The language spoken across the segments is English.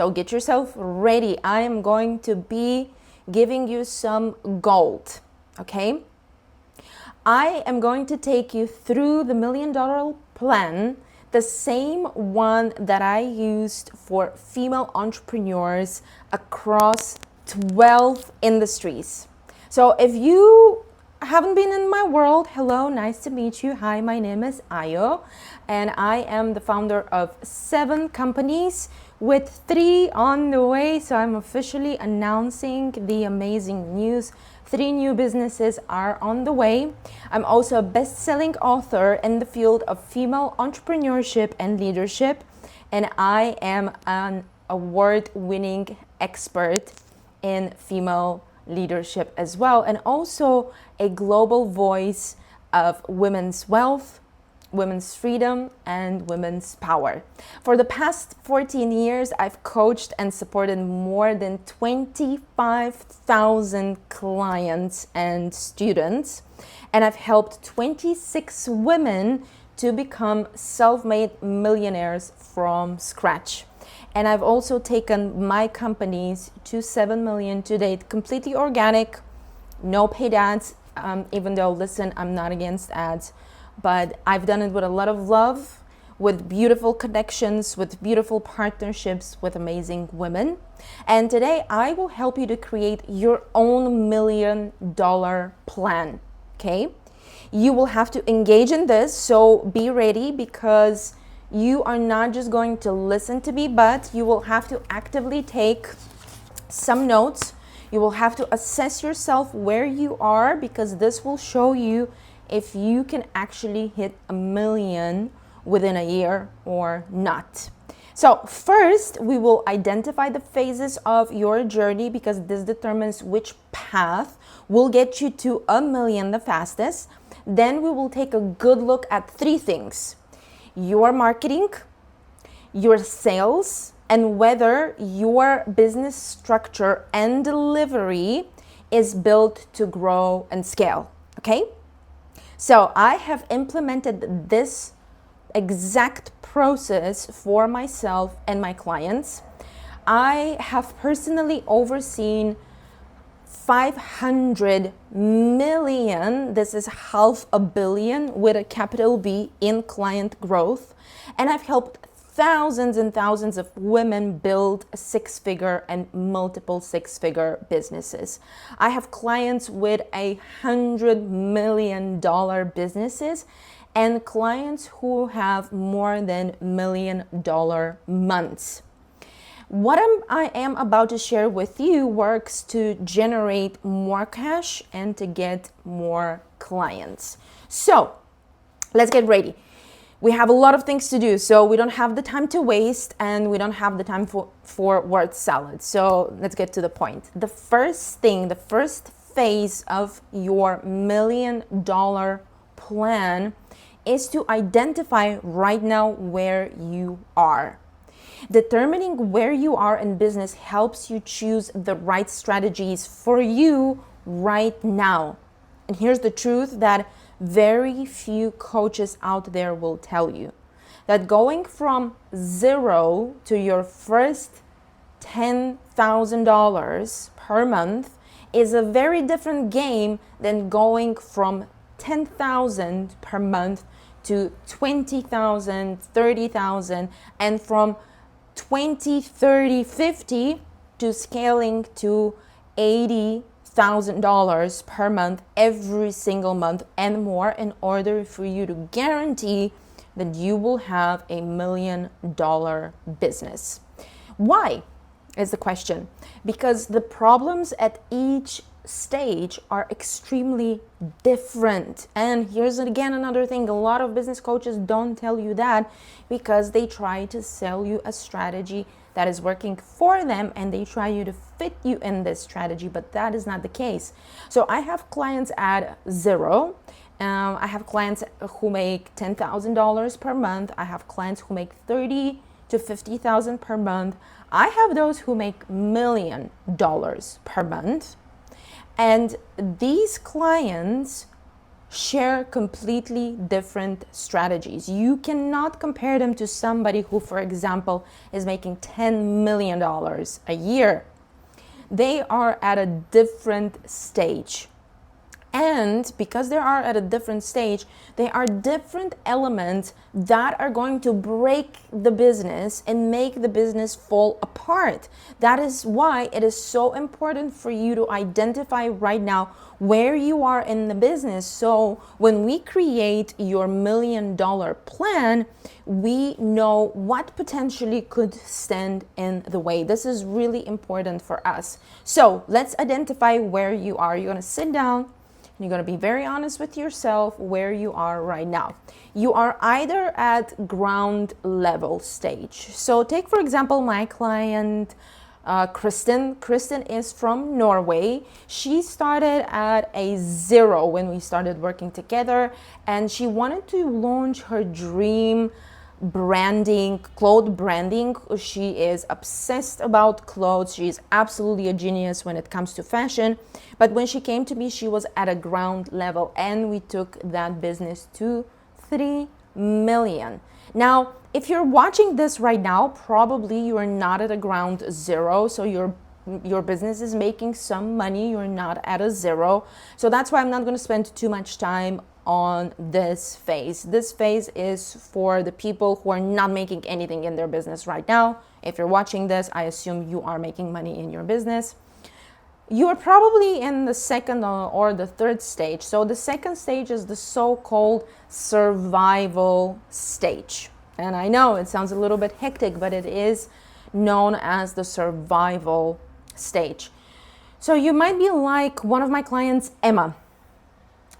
So get yourself ready. I am going to be giving you some gold, okay? I am going to take you through the $1 million plan, the same one that I used for female entrepreneurs across 12 industries. So if you haven't been in my world, hello, nice to meet you. Hi, my name is Ayo, and I am the founder of 7 companies with 3 on the way. So I'm officially announcing the amazing news. 3 new businesses are on the way. I'm also a best-selling author in the field of female entrepreneurship and leadership, and I am an award-winning expert in female leadership as well, and also a global voice of women's wealth, women's freedom, and women's power. For the past 14 years, I've coached and supported more than 25,000 clients and students, and I've helped 26 women to become self-made millionaires from scratch. And I've also taken my companies to 7 million to date, completely organic, no paid ads, even though, listen, I'm not against ads, but I've done it with a lot of love, with beautiful connections, with beautiful partnerships with amazing women. And today I will help you to create your own $1 million plan, okay? You will have to engage in this, so be ready, because you are not just going to listen to me, but you will have to actively take some notes. You will have to assess yourself where you are, because this will show you if you can actually hit $1 million within a year or not. So first, we will identify the phases of your journey, because this determines which path will get you to $1 million the fastest. Then we will take a good look at 3 things: your marketing, your sales, and whether your business structure and delivery is built to grow and scale, okay? So I have implemented this exact process for myself and my clients. I have personally overseen 500 million, this is $500 million with a capital B, in client growth. And I've helped thousands and thousands of women build 6-figure and multiple 6-figure businesses. I have clients with $100 million businesses, and clients who have more than $1 million months. What I am about to share with you works to generate more cash and to get more clients. So let's get ready. We have a lot of things to do, so we don't have the time to waste, and we don't have the time for word salad. So let's get to the point. The first thing, the first phase of your $1 million plan is to identify right now where you are. Determining where you are in business helps you choose the right strategies for you right now. And here's the truth that very few coaches out there will tell you: that going from 0 to your first $10,000 per month is a very different game than going from $10,000 per month to $20,000, $30,000, and from 20, 30, 50 to scaling to $80,000 per month every single month and more, in order for you to guarantee that you will have a $1 million business. Why is the question? Because the problems at each stage are extremely different. And here's again another thing: a lot of business coaches don't tell you that, because they try to sell you a strategy that is working for them, and they try to fit you in this strategy, but that is not the case. So I have clients at 0. I have clients who make $10,000 per month. I have clients who make $30,000 to $50,000 per month. I have those who make $1 million per month. And these clients share completely different strategies. You cannot compare them to somebody who, for example, is making $10 million a year. They are at a different stage. And because they are at a different stage, there are different elements that are going to break the business and make the business fall apart. That is why it is so important for you to identify right now where you are in the business. So when we create your $1 million plan, we know what potentially could stand in the way. This is really important for us. So let's identify where you are. You're going to sit down. You're going to be very honest with yourself where you are right now. You are either at ground level stage. So take, for example, my client, Kristen. Kristen is from Norway. She started at a 0 when we started working together, and she wanted to launch her dream branding, clothes branding. She is obsessed about clothes. She is absolutely a genius when it comes to fashion. But when she came to me, she was at a ground level, and we took that business to 3 million. Now, if you're watching this right now, probably you are not at a ground 0. So your business is making some money. You're not at a 0. So that's why I'm not going to spend too much time on this phase. This phase is for the people who are not making anything in their business right now. If you're watching this, I assume you are making money in your business. You are probably in the second or the third stage. So the second stage is the so-called survival stage. And I know it sounds a little bit hectic, but it is known as the survival stage. So you might be like one of my clients, Emma.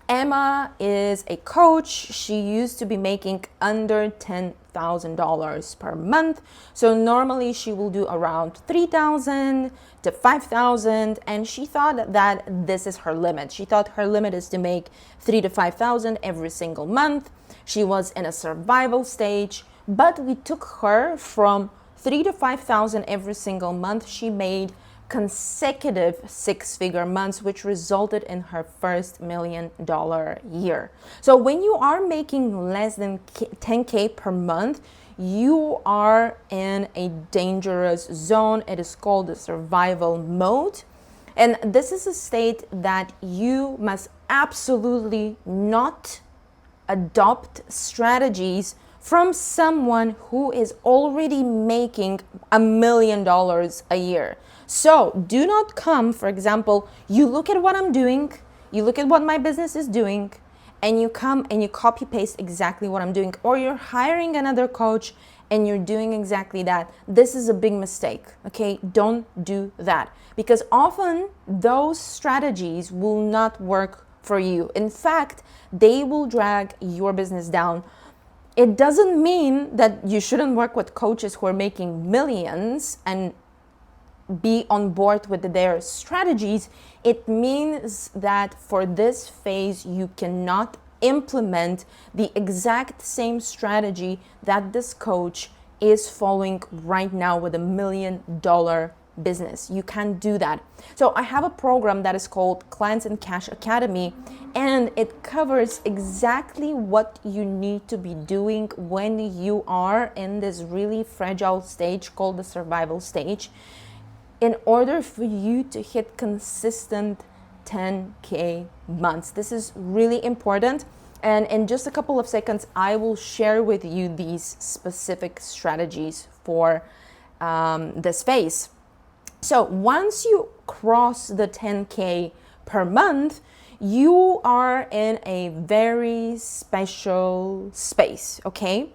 Emma is a coach. She used to be making under $10,000 per month. So normally she will do around $3,000 to $5,000, and she thought that this is her limit. She thought her limit is to make $3,000 to $5,000 every single month. She was in a survival stage, but we took her from $3,000 to $5,000 every single month. She made consecutive 6-figure months, which resulted in her first $1 million year. So when you are making less than 10K per month, you are in a dangerous zone. It is called the survival mode. And this is a state that you must absolutely not adopt strategies from someone who is already making $1 million a year. So do not come, for example, you look at what I'm doing, you look at what my business is doing, and you come and you copy paste exactly what I'm doing, or you're hiring another coach and you're doing exactly that. This is a big mistake, okay? Don't do that, because often those strategies will not work for you. In fact, they will drag your business down. It doesn't mean that you shouldn't work with coaches who are making millions and be on board with their strategies. It means that for this phase, you cannot implement the exact same strategy that this coach is following right now with $1 million business. You can't do that. So I have a program that is called Clients and Cash Academy, and it covers exactly what you need to be doing when you are in this really fragile stage called the survival stage, in order for you to hit consistent 10K months. This is really important. And in just a couple of seconds, I will share with you these specific strategies for this phase. So once you cross the 10K per month, you are in a very special space, okay?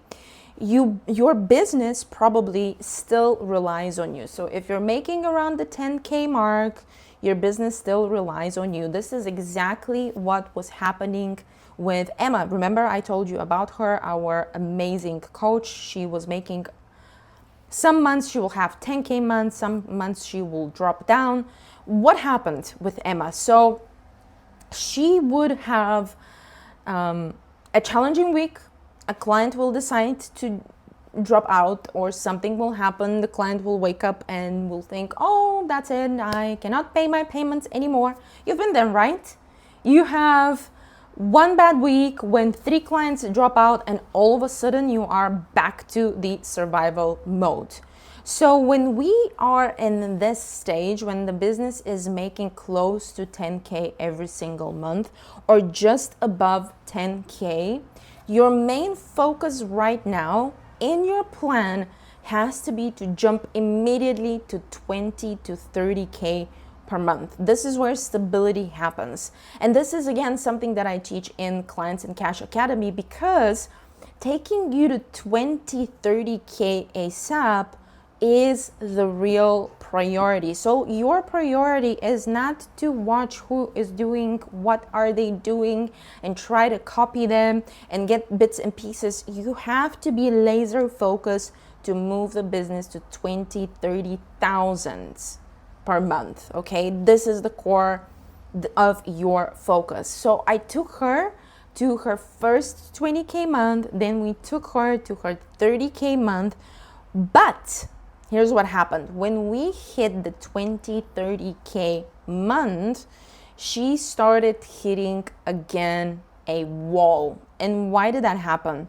Your business probably still relies on you. So if you're making around the 10K mark, your business still relies on you. This is exactly what was happening with Emma. Remember, I told you about her, our amazing coach. She was making, some months she will have 10K months, some months she will drop down. What happened with Emma? So she would have a challenging week. A client will decide to drop out, or something will happen. The client will wake up and will think, oh, that's it, I cannot pay my payments anymore. You've been there, right? You have One bad week when 3 clients drop out and all of a sudden you are back to the survival mode. So when we are in this stage, when the business is making close to 10K every single month or just above 10K, your main focus right now in your plan has to be to jump immediately to 20 to 30K per month. This is where stability happens. And this is again something that I teach in Clients and Cash Academy, because taking you to 20, 30K ASAP is the real priority. So your priority is not to watch who is doing, what are they doing, and try to copy them and get bits and pieces. You have to be laser focused to move the business to 20, 30,000 per month. Okay, this is the core of your focus. So I took her to her first 20K month, then we took her to her 30K month. But here's what happened. When we hit the 20, 30K month, she started hitting again a wall. And why did that happen?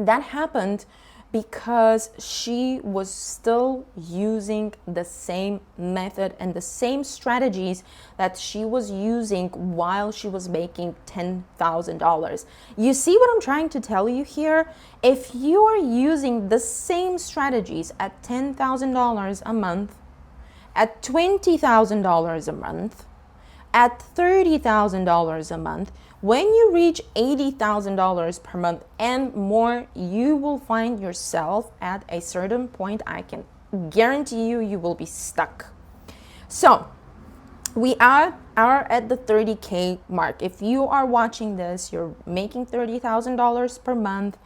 That happened because she was still using the same method and the same strategies that she was using while she was making $10,000. You see what I'm trying to tell you here? If you are using the same strategies at $10,000 a month, at $20,000 a month, at $30,000 a month, when you reach $80,000 per month and more, you will find yourself at a certain point. I can guarantee you will be stuck. So we are at the 30K mark. If you are watching this, you're making $30,000 per month.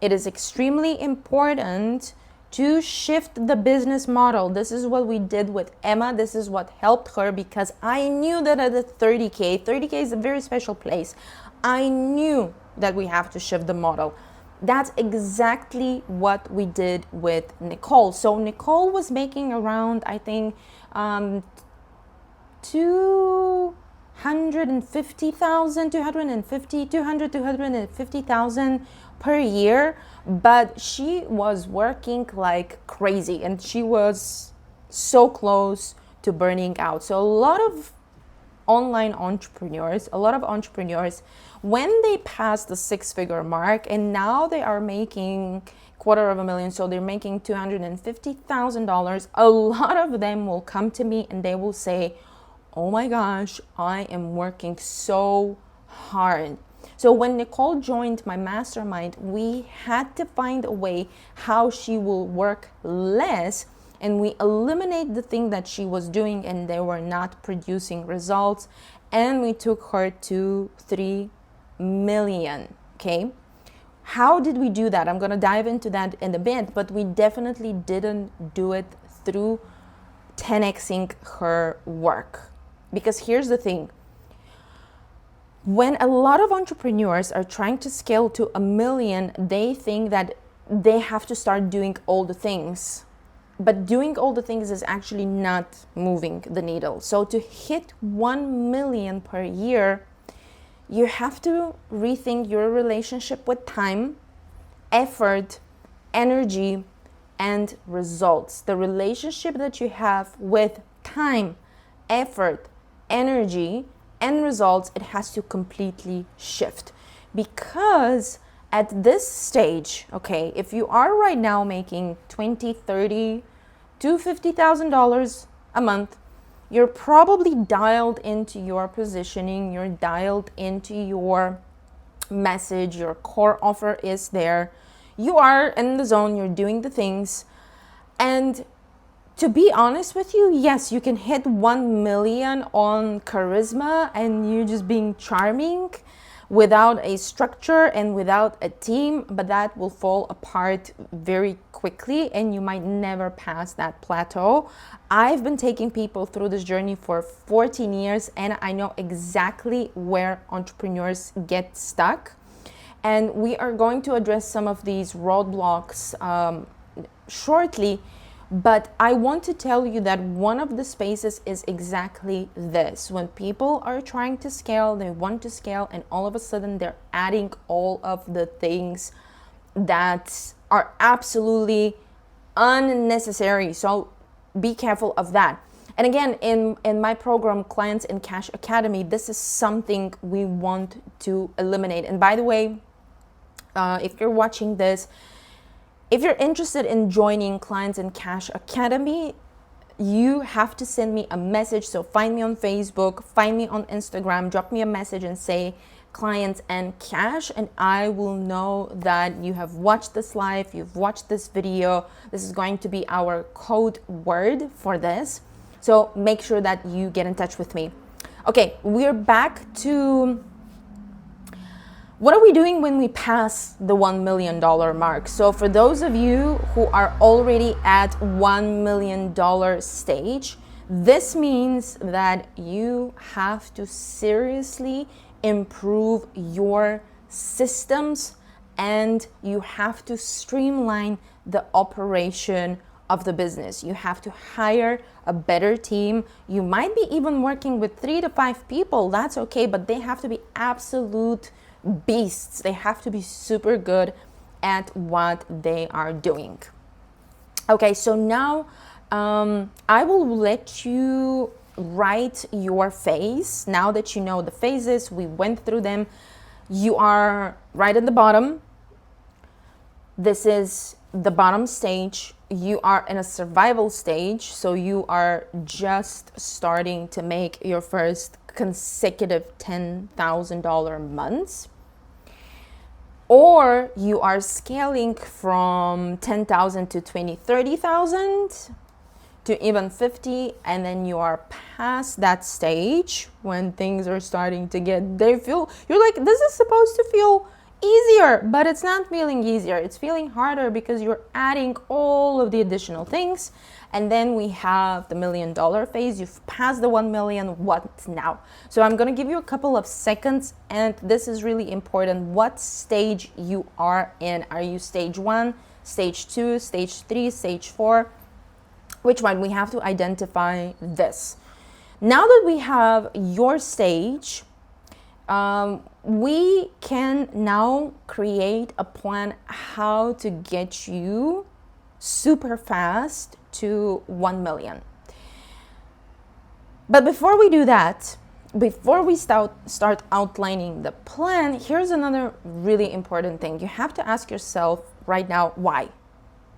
It is extremely important to shift the business model. This is what we did with Emma. This is what helped her, because I knew that at the 30K is a very special place. I knew that we have to shift the model. That's exactly what we did with Nicole. So Nicole was making around, I think, 250,000 per year, but she was working like crazy and she was so close to burning out. So a lot of entrepreneurs, when they pass the 6-figure mark and now they are making $250,000, so they're making $250,000, a lot of them will come to me and they will say, oh my gosh, I am working so hard. So when Nicole joined my mastermind, we had to find a way how she will work less, and we eliminate the thing that she was doing and they were not producing results, and we took her to 3 million. Okay, how did we do that? I'm going to dive into that in a bit, but we definitely didn't do it through 10xing her work. Because here's the thing. When a lot of entrepreneurs are trying to scale to 1 million, they think that they have to start doing all the things. But doing all the things is actually not moving the needle. So to hit 1 million per year, you have to rethink your relationship with time, effort, energy, and results. The relationship that you have with time, effort, energy, and results, it has to completely shift. Because at this stage, okay, if you are right now making $20,000, $30,000 to $50,000 a month, you're probably dialed into your positioning, you're dialed into your message, your core offer is there, you are in the zone, you're doing the things. And to be honest with you, yes, you can hit 1 million on charisma and you just being charming without a structure and without a team, but that will fall apart very quickly and you might never pass that plateau. I've been taking people through this journey for 14 years and I know exactly where entrepreneurs get stuck. And we are going to address some of these roadblocks shortly. But I want to tell you that one of the spaces is exactly this. When people are trying to scale, they want to scale, and all of a sudden they're adding all of the things that are absolutely unnecessary. So be careful of that. And again, in my program, Clients in Cash Academy, this is something we want to eliminate. And by the way, if you're watching this, if you're interested in joining Clients in Cash Academy, you have to send me a message. So find me on Facebook, find me on Instagram, drop me a message and say Clients and Cash, and I will know that you have watched this live, you've watched this video. This is going to be our code word for this. So make sure that you get in touch with me. Okay, we're back to what are we doing when we pass the $1 million mark? So for those of you who are already at $1 million stage, this means that you have to seriously improve your systems and you have to streamline the operation of the business. You have to hire a better team. You might be even working with 3 to 5 people. That's okay, but they have to be absolute beasts. They have to be super good at what they are doing. Okay, so now I will let you write your phase. Now that you know the phases, we went through them. You are right at the bottom. This is the bottom stage. You are in a survival stage, so you are just starting to make your first consecutive $10,000 months. Or you are scaling from 10,000 to 20, 30,000 to even 50, and then you are past that stage when things are starting to you're like, this is supposed to feel easier, but it's not feeling easier. It's feeling harder because you're adding all of the additional things. And then we have the $1 million phase. You've passed the 1 million. What now? So I'm going to give you a couple of seconds, and this is really important. What stage you are in? Are you stage 1, stage 2, stage 3, stage 4? Which one? We have to identify this. Now that we have your stage, we can now create a plan how to get you super fast to 1 million. But before we do that, before we start outlining the plan, here's another really important thing. You have to ask yourself right now, why?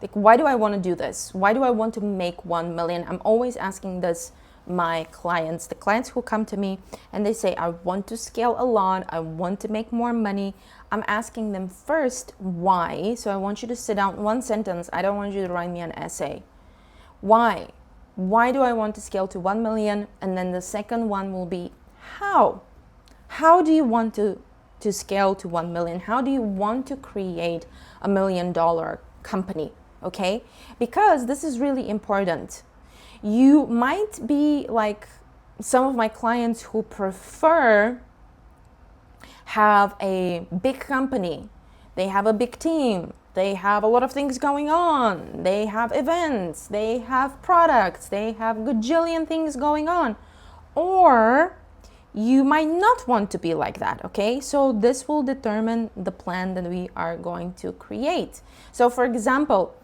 Like, why do I want to do this? Why do I want to make 1 million? I'm always asking this my clients, the clients who come to me and they say, I want to scale a lot, I want to make more money. I'm asking them first, why? So I want you to sit down, one sentence. I don't want you to write me an essay. Why? Why do I want to scale to 1 million? And then the second one will be, how? How do you want to scale to 1 million? How do you want to create $1 million company? Okay? Because this is really important. You might be like some of my clients who prefer have a big company. They have a big team. They have a lot of things going on. They have events. They have products. They have gajillion things going on. Or you might not want to be like that, okay? So this will determine the plan that we are going to create. So for example,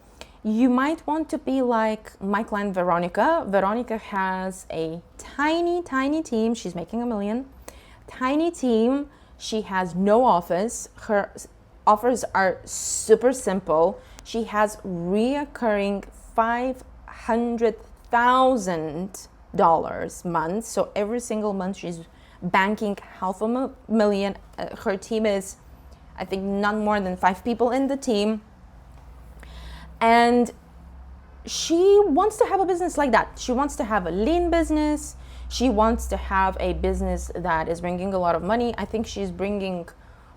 you might want to be like my client Veronica. Veronica has a tiny team. She's making $1 million. Tiny team. She has no office. Her offers are super simple. She has reoccurring $500,000 month. So every single month she's banking $500,000. Her team is, I think, not more than 5 people in the team. And she wants to have a business like that. She wants to have a lean business. She wants to have a business that is bringing a lot of money. I think she's bringing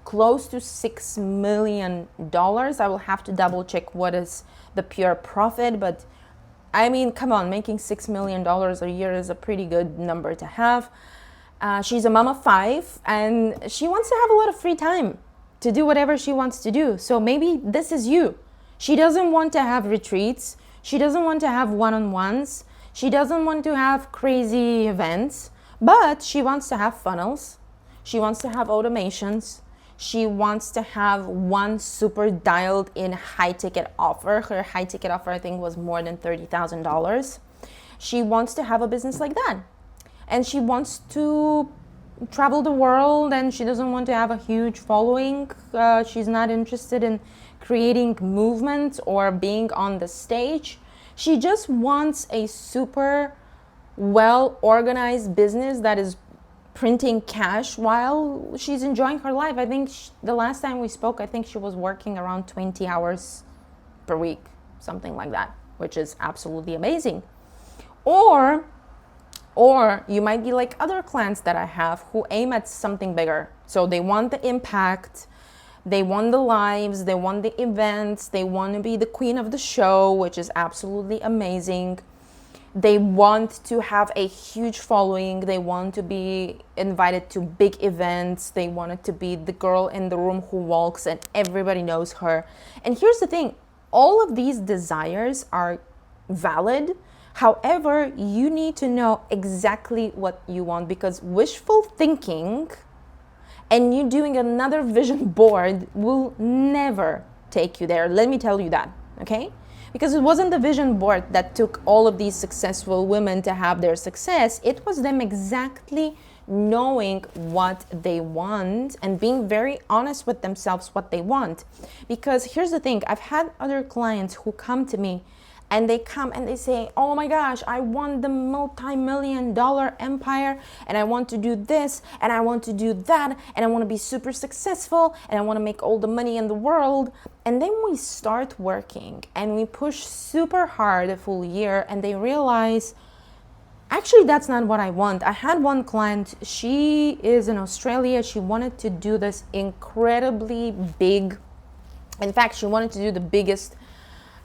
close to $6 million. I will have to double check what is the pure profit, but I mean, come on, making $6 million a year is a pretty good number to have. She's a mom of 5 and she wants to have a lot of free time to do whatever she wants to do. So maybe this is you. She doesn't want to have retreats. She doesn't want to have one-on-ones. She doesn't want to have crazy events, but she wants to have funnels. She wants to have automations. She wants to have one super dialed in high ticket offer. Her high ticket offer, I think, was more than $30,000. She wants to have a business like that. And she wants to travel the world, and she doesn't want to have a huge following. She's not interested in creating movement or being on the stage. She just wants a super well organized business that is printing cash while she's enjoying her life. I think the last time we spoke, I think she was working around 20 hours per week, something like that, which is absolutely amazing. Or you might be like other clients that I have who aim at something bigger. So they want the impact, they want the lives, they want the events, they want to be the queen of the show, which is absolutely amazing. They want to have a huge following. They want to be invited to big events. They want it to be the girl in the room who walks and everybody knows her. And here's the thing, all of these desires are valid. However, you need to know exactly what you want, because wishful thinking and you doing another vision board will never take you there. Let me tell you that, okay? Because it wasn't the vision board that took all of these successful women to have their success. It was them exactly knowing what they want and being very honest with themselves what they want. Because here's the thing, I've had other clients who come to me and they come and they say, oh my gosh, I want the multi-million-dollar empire, and I want to do this, and I want to do that, and I want to be super successful, and I want to make all the money in the world. And then we start working and we push super hard a full year, and they realize, actually, that's not what I want. I had one client, she is in Australia. She wanted to do this incredibly big. In fact, she wanted to do the biggest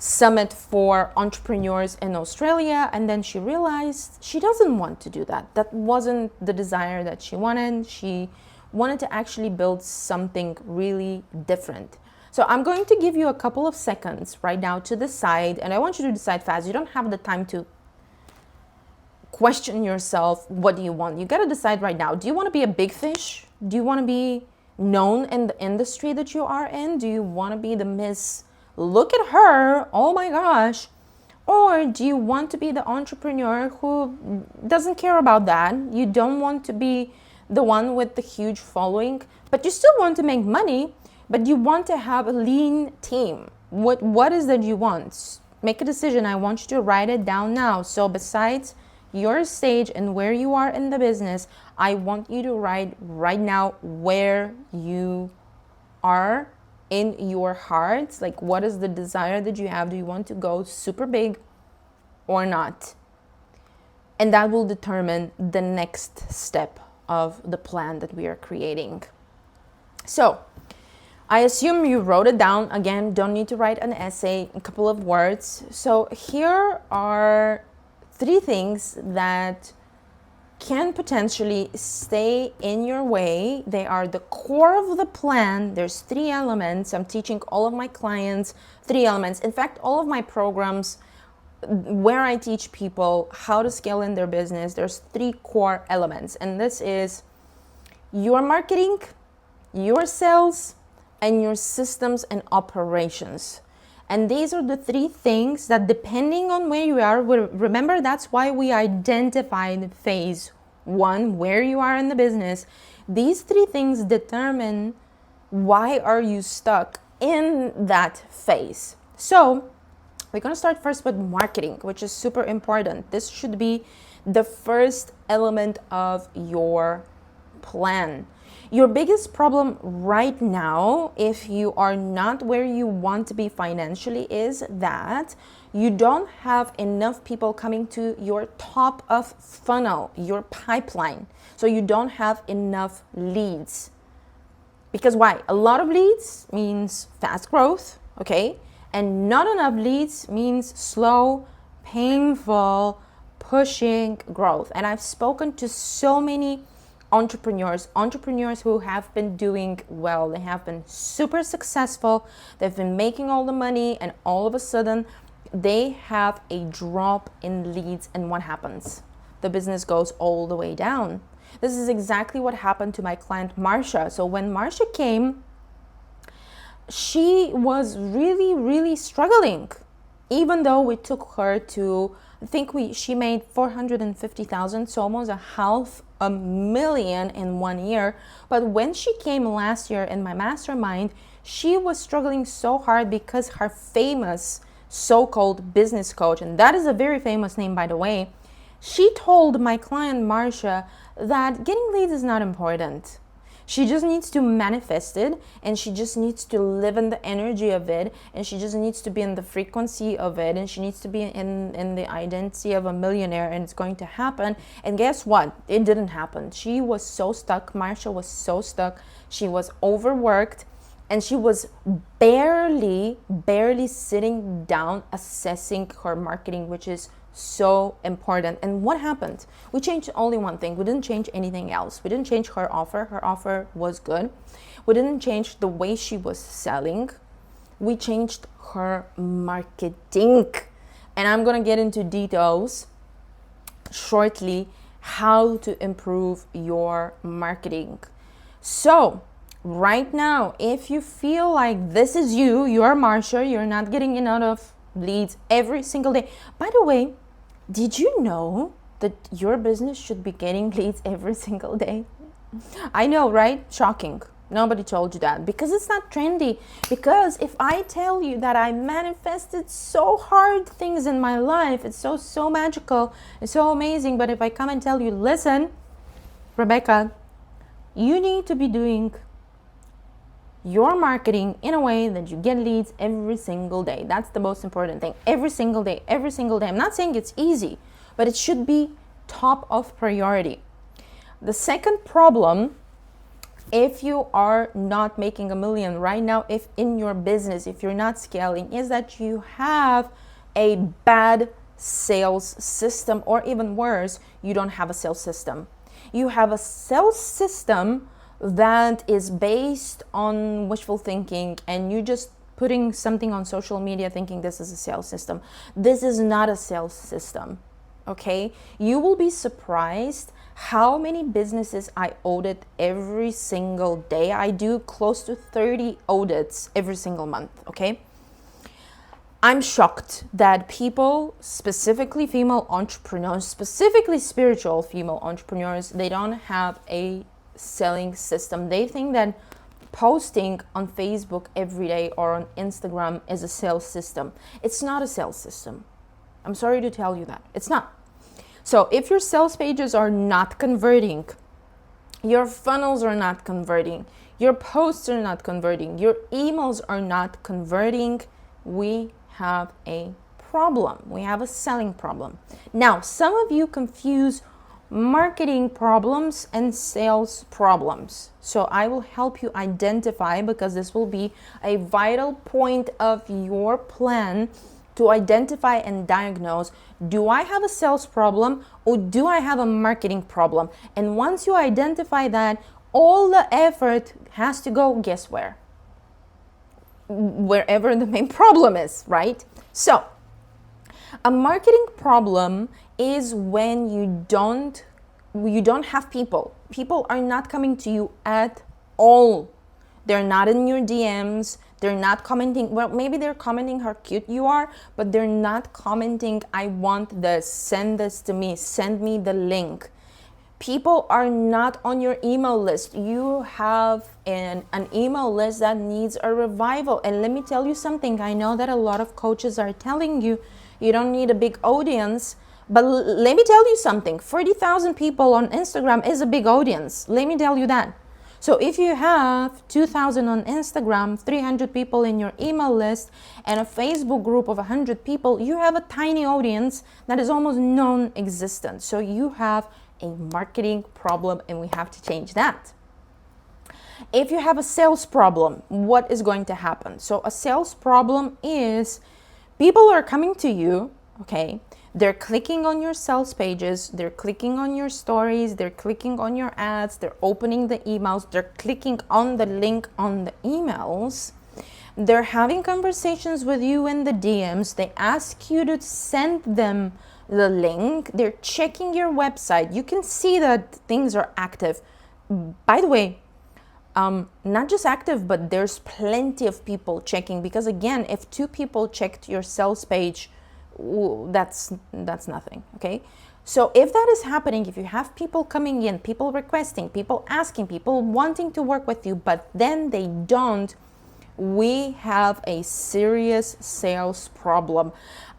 summit for entrepreneurs in Australia, and then she realized she doesn't want to do that. That wasn't the desire that she wanted. She wanted to actually build something really different. So I'm going to give you a couple of seconds right now to decide, and I want you to decide fast. You don't have the time to question yourself. What do you want? You got to decide right now. Do you want to be a big fish? Do you want to be known in the industry that you are in? Do you want to be the Miss look at her, oh my gosh? Or do you want to be the entrepreneur who doesn't care about that? You don't want to be the one with the huge following, but you still want to make money, but you want to have a lean team. What is that you want? Make a decision. I want you to write it down now. So besides your stage and where you are in the business, I want you to write right now where you are in your heart. Like, what is the desire that you have? Do you want to go super big or not? And that will determine the next step of the plan that we are creating. So I assume you wrote it down. Again, don't need to write an essay, a couple of words. So here are 3 things that can potentially stay in your way. They are the core of the plan. There's 3 elements. I'm teaching all of my clients 3 elements. In fact, all of my programs where I teach people how to scale in their business, there's 3 core elements. And this is your marketing, your sales, and your systems and operations. And these are the 3 things that, depending on where you are, remember, that's why we identified phase 1, where you are in the business. These 3 things determine why are you stuck in that phase. So we're going to start first with marketing, which is super important. This should be the first element of your plan. Your biggest problem right now, if you are not where you want to be financially, is that you don't have enough people coming to your top of funnel, your pipeline. So you don't have enough leads. Because why? A lot of leads means fast growth, okay? And not enough leads means slow, painful, pushing growth. And I've spoken to so many entrepreneurs who have been doing well. They have been super successful. They've been making all the money, and all of a sudden they have a drop in leads, and what happens? The business goes all the way down. This is exactly what happened to my client Marsha. So when Marsha came, she was really struggling, even though we took her to, I think she made 450,000, so almost $500,000 in 1 year. But when she came last year in my mastermind, she was struggling so hard because her famous so-called business coach, and that is a very famous name, by the way, she told my client Marsha that getting leads is not important. She just needs to manifest it, and she just needs to live in the energy of it, and she just needs to be in the frequency of it, and she needs to be in the identity of a millionaire, and it's going to happen. And guess what? It didn't happen. She was so stuck. Marsha was so stuck. She was overworked, and she was barely sitting down assessing her marketing, which is so important. And what happened? We changed only one thing. We didn't change anything else. We didn't change her offer. Her offer was good. We didn't change the way she was selling. We changed her marketing. And I'm going to get into details shortly how to improve your marketing. So right now, if you feel like this is you're Marsha, you're not getting enough leads every single day. By the way, did you know that your business should be getting leads every single day? I know, right? Shocking. Nobody told you that because it's not trendy. Because if I tell you that I manifested so hard things in my life, it's so magical, it's so amazing. But if I come and tell you, listen, Rebecca, you need to be doing your marketing in a way that you get leads every single day. That's the most important thing. Every single day. I'm not saying it's easy, but it should be top of priority. The second problem, if you are not making $1 million right now, if in your business, if you're not scaling, is that you have a bad sales system, or even worse, you don't have a sales system. You have a sales system that is based on wishful thinking, and you just putting something on social media thinking this is a sales system. This is not a sales system, okay? You will be surprised how many businesses I audit every single day. I do close to 30 audits every single month, okay? I'm shocked that people, specifically female entrepreneurs, specifically spiritual female entrepreneurs, they don't have a selling system. They think that posting on Facebook every day or on Instagram is a sales system. It's not a sales system. I'm sorry to tell you that. It's not. So if your sales pages are not converting, your funnels are not converting, your posts are not converting, your emails are not converting, we have a problem. We have a selling problem. Now, some of you confuse marketing problems and sales problems. So I will help you identify, because this will be a vital point of your plan to identify and diagnose, do I have a sales problem or do I have a marketing problem? And once you identify that, all the effort has to go, guess where? Wherever the main problem is, right? So a marketing problem is when you don't have people. People are not coming to you at all. They're not in your DMs. They're not commenting. Well, maybe they're commenting how cute you are, but they're not commenting, I want this, send this to me, send me the link. People are not on your email list. You have an email list that needs a revival. And let me tell you something. I know that a lot of coaches are telling you, you don't need a big audience. But let me tell you something. 40,000 people on Instagram is a big audience. Let me tell you that. So if you have 2,000 on Instagram, 300 people in your email list, and a Facebook group of 100 people, you have a tiny audience that is almost non-existent. So you have a marketing problem, and we have to change that. If you have a sales problem, what is going to happen? So a sales problem is people are coming to you, okay? They're clicking on your sales pages, they're clicking on your stories, they're clicking on your ads, they're opening the emails, they're clicking on the link on the emails. They're having conversations with you in the DMs. They ask you to send them the link. They're checking your website. You can see that things are active. By the way, not just active, but there's plenty of people checking, because again, if 2 people checked your sales page, that's nothing. Okay, so if that is happening, if you have people coming in, people requesting, people asking, people wanting to work with you, but then they don't, we have a serious sales problem.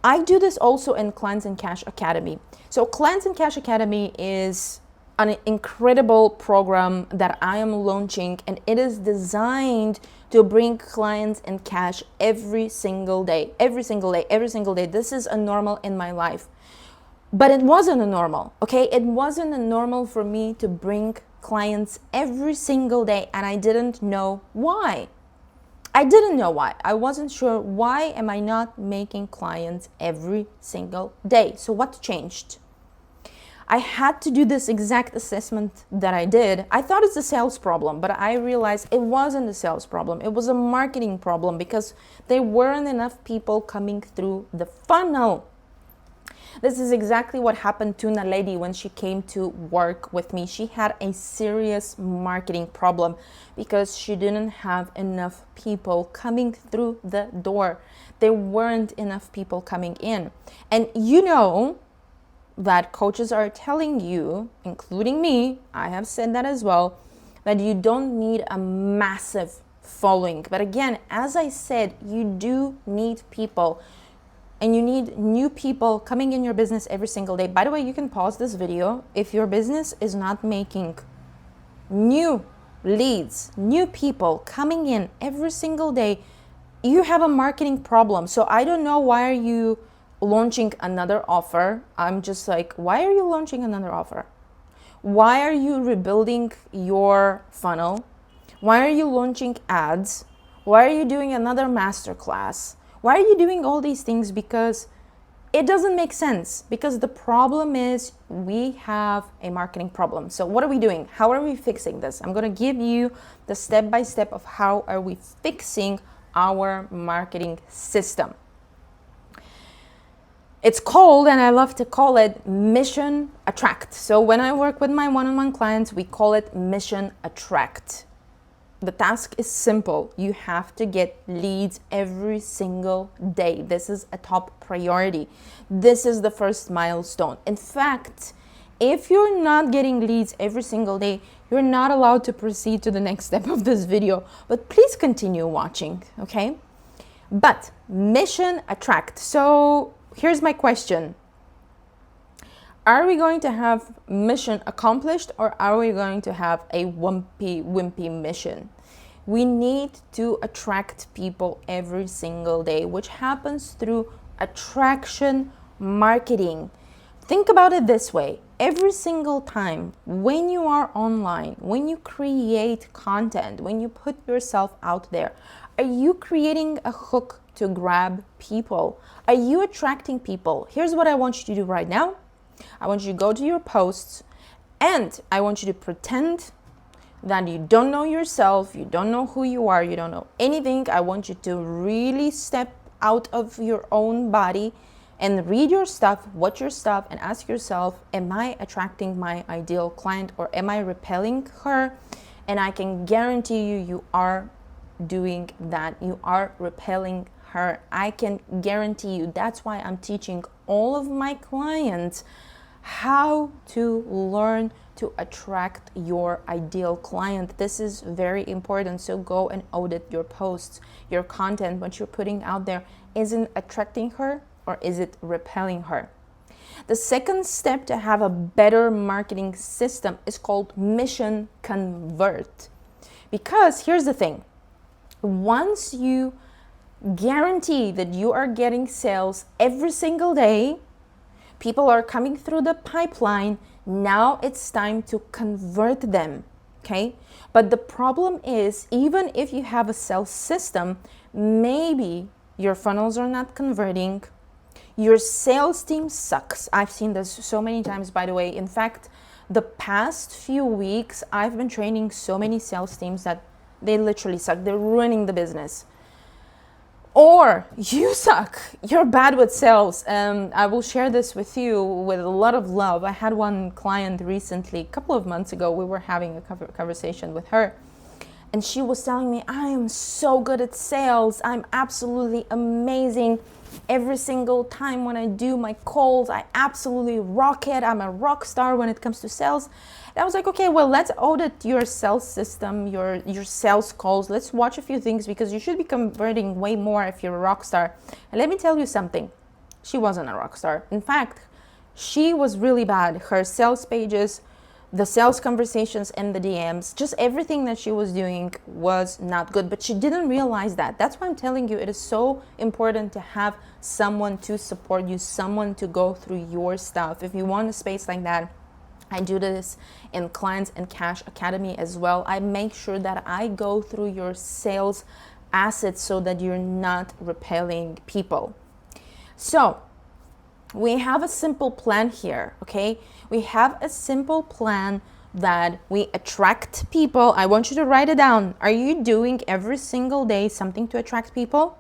I do this also in Clients and Cash Academy. So Clients and Cash Academy is an incredible program that I am launching, and it is designed to bring clients and cash every single day. This is a normal in my life. But it wasn't a normal, okay? It wasn't a normal for me to bring clients every single day, and I didn't know why. I wasn't sure, why am I not making clients every single day? So what changed? I had to do this exact assessment that I did. I thought it's a sales problem, but I realized it wasn't a sales problem. It was a marketing problem, because there weren't enough people coming through the funnel. This is exactly what happened to a lady when she came to work with me. She had a serious marketing problem because she didn't have enough people coming through the door. There weren't enough people coming in. And you know that coaches are telling you, including me, I have said that as well, that you don't need a massive following. But again, as I said, you do need people. And you need new people coming in your business every single day. By the way, you can pause this video. If your business is not making new leads, new people coming in every single day, you have a marketing problem. So I don't know, why are you launching another offer? I'm just like, why are you launching another offer? Why are you rebuilding your funnel? Why are you launching ads? Why are you doing another masterclass? Why are you doing all these things? Because it doesn't make sense. Because the problem is, we have a marketing problem. So what are we doing? How are we fixing this? I'm going to give you the step-by-step of how are we fixing our marketing system. It's called, and I love to call it, Mission Attract. So when I work with my one-on-one clients, we call it Mission Attract. The task is simple. You have to get leads every single day. This is a top priority. This is the first milestone. In fact, if you're not getting leads every single day, you're not allowed to proceed to the next step of this video. But please continue watching, okay? But Mission Attract. So here's my question. Are we going to have mission accomplished, or are we going to have a wimpy mission? We need to attract people every single day, which happens through attraction marketing. Think about it this way. Every single time when you are online, when you create content, when you put yourself out there, are you creating a hook to grab people? Are you attracting people? Here's what I want you to do right now. I want you to go to your posts, and I want you to pretend that you don't know yourself, you don't know who you are, you don't know anything. I want you to really step out of your own body and read your stuff, watch your stuff, and ask yourself, am I attracting my ideal client, or am I repelling her? And I can guarantee you, you are doing that. You are repelling her. I can guarantee you. That's why I'm teaching all of my clients how to learn to attract your ideal client. This is very important. So go and audit your posts, your content, what you're putting out there. Is it attracting her, or is it repelling her? The second step to have a better marketing system is called Mission Convert. Because here's the thing. Once you guarantee that you are getting sales every single day, people are coming through the pipeline, now it's time to convert them, okay? But the problem is, even if you have a sales system, maybe your funnels are not converting, your sales team sucks. I've seen this so many times, by the way. In fact, the past few weeks, I've been training so many sales teams that they literally suck. They're ruining the business. Or you suck, you're bad with sales. I will share this with you with a lot of love. I had one client recently, a couple of months ago, we were having a conversation with her. And she was telling me, I am so good at sales. I'm absolutely amazing. Every single time when I do my calls, I absolutely rock it. I'm a rock star when it comes to sales. And I was like, okay, well, let's audit your sales system, your sales calls. Let's watch a few things because you should be converting way more if you're a rock star. And let me tell you something. She wasn't a rock star. In fact, she was really bad. Her sales pages, the sales conversations and the DMs, just everything that she was doing was not good, but she didn't realize that. That's why I'm telling you, it is so important to have someone to support you, someone to go through your stuff. If you want a space like that, I do this in Clients and Cash Academy as well. I make sure that I go through your sales assets so that you're not repelling people. So we have a simple plan here, okay? We have a simple plan that we attract people. I want you to write it down. Are you doing every single day something to attract people?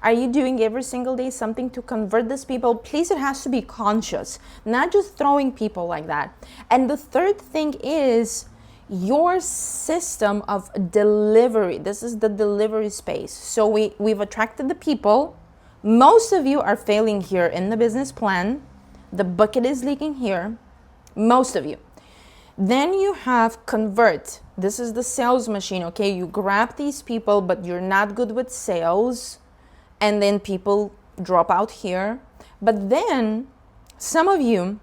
Are you doing every single day something to convert these people? Please, it has to be conscious, not just throwing people like that. And the third thing is your system of delivery. This is the delivery space. So we've attracted the people. Most of you are failing here in the business plan. The bucket is leaking here. Most of you. Then you have convert. This is the sales machine, okay? You grab these people, but you're not good with sales. And then people drop out here. But then some of you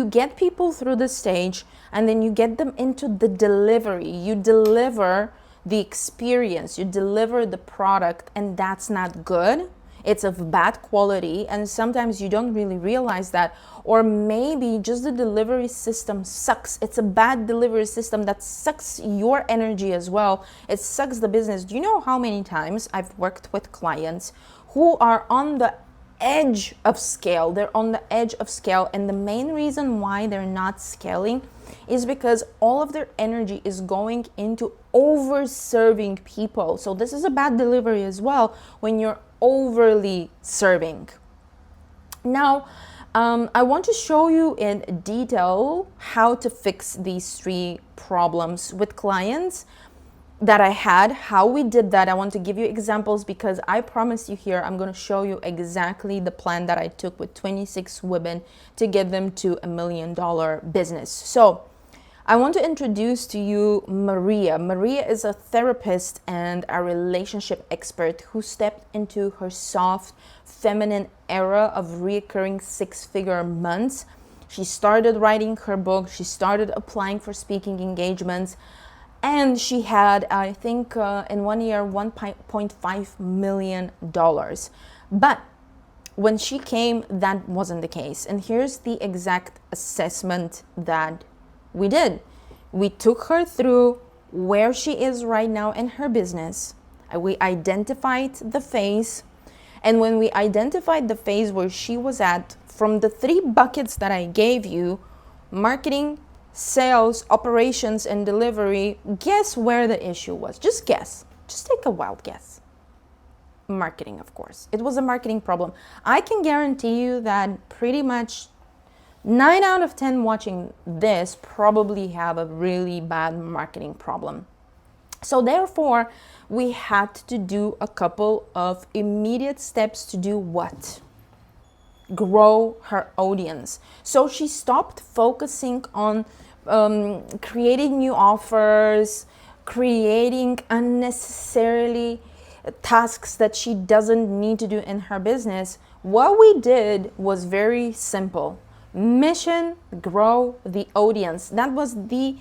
get people through the stage and then you get them into the delivery. You deliver the experience, you deliver the product, and that's not good. It's of bad quality, and sometimes you don't really realize that. Or maybe just the delivery system sucks. It's a bad delivery system that sucks your energy as well. It sucks the business. Do you know how many times I've worked with clients who are on the edge of scale? They're on the edge of scale, and the main reason why they're not scaling is because all of their energy is going into over serving people. So this is a bad delivery as well when you're overly serving. Now, I want to show you in detail how to fix these three problems with clients that I had, how we did that. I want to give you examples because I promise you here, I'm going to show you exactly the plan that I took with 26 women to get them to $1 million business. So I want to introduce to you Maria. Maria is a therapist and a relationship expert who stepped into her soft, feminine era of recurring six-figure months. She started writing her book. She started applying for speaking engagements. And she had, I think, in 1 year, $1.5 million. But when she came, that wasn't the case. And here's the exact assessment that we did. We took her through where she is right now in her business. We identified the phase. And when we identified the phase where she was at, from the three buckets that I gave you, marketing, sales, operations, and delivery, guess where the issue was? Just guess. Just take a wild guess. Marketing, of course. It was a marketing problem. I can guarantee you that pretty much 9 out of 10 watching this probably have a really bad marketing problem. So therefore, we had to do a couple of immediate steps to do what? Grow her audience. So she stopped focusing on creating new offers, creating unnecessarily tasks that she doesn't need to do in her business. What we did was very simple. Mission, grow the audience. That was the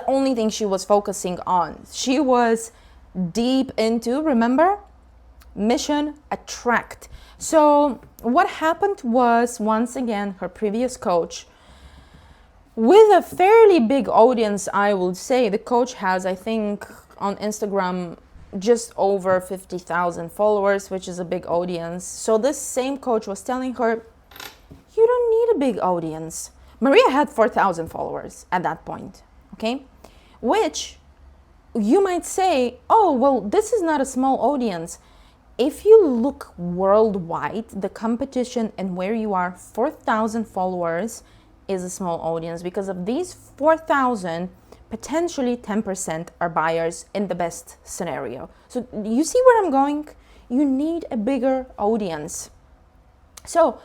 only thing she was focusing on. She was deep into, remember? Mission, attract. So what happened was, once again, her previous coach, with a fairly big audience, I would say, the coach has, I think, on Instagram, just over 50,000 followers, which is a big audience. So this same coach was telling her, you don't need a big audience. Maria had 4,000 followers at that point, okay? Which you might say, oh, well, this is not a small audience. if you look worldwide, the competition and where you are, 4,000 followers is a small audience. Because of these 4,000, potentially 10% are buyers in the best scenario. So you see where I'm going? You need a bigger audience. So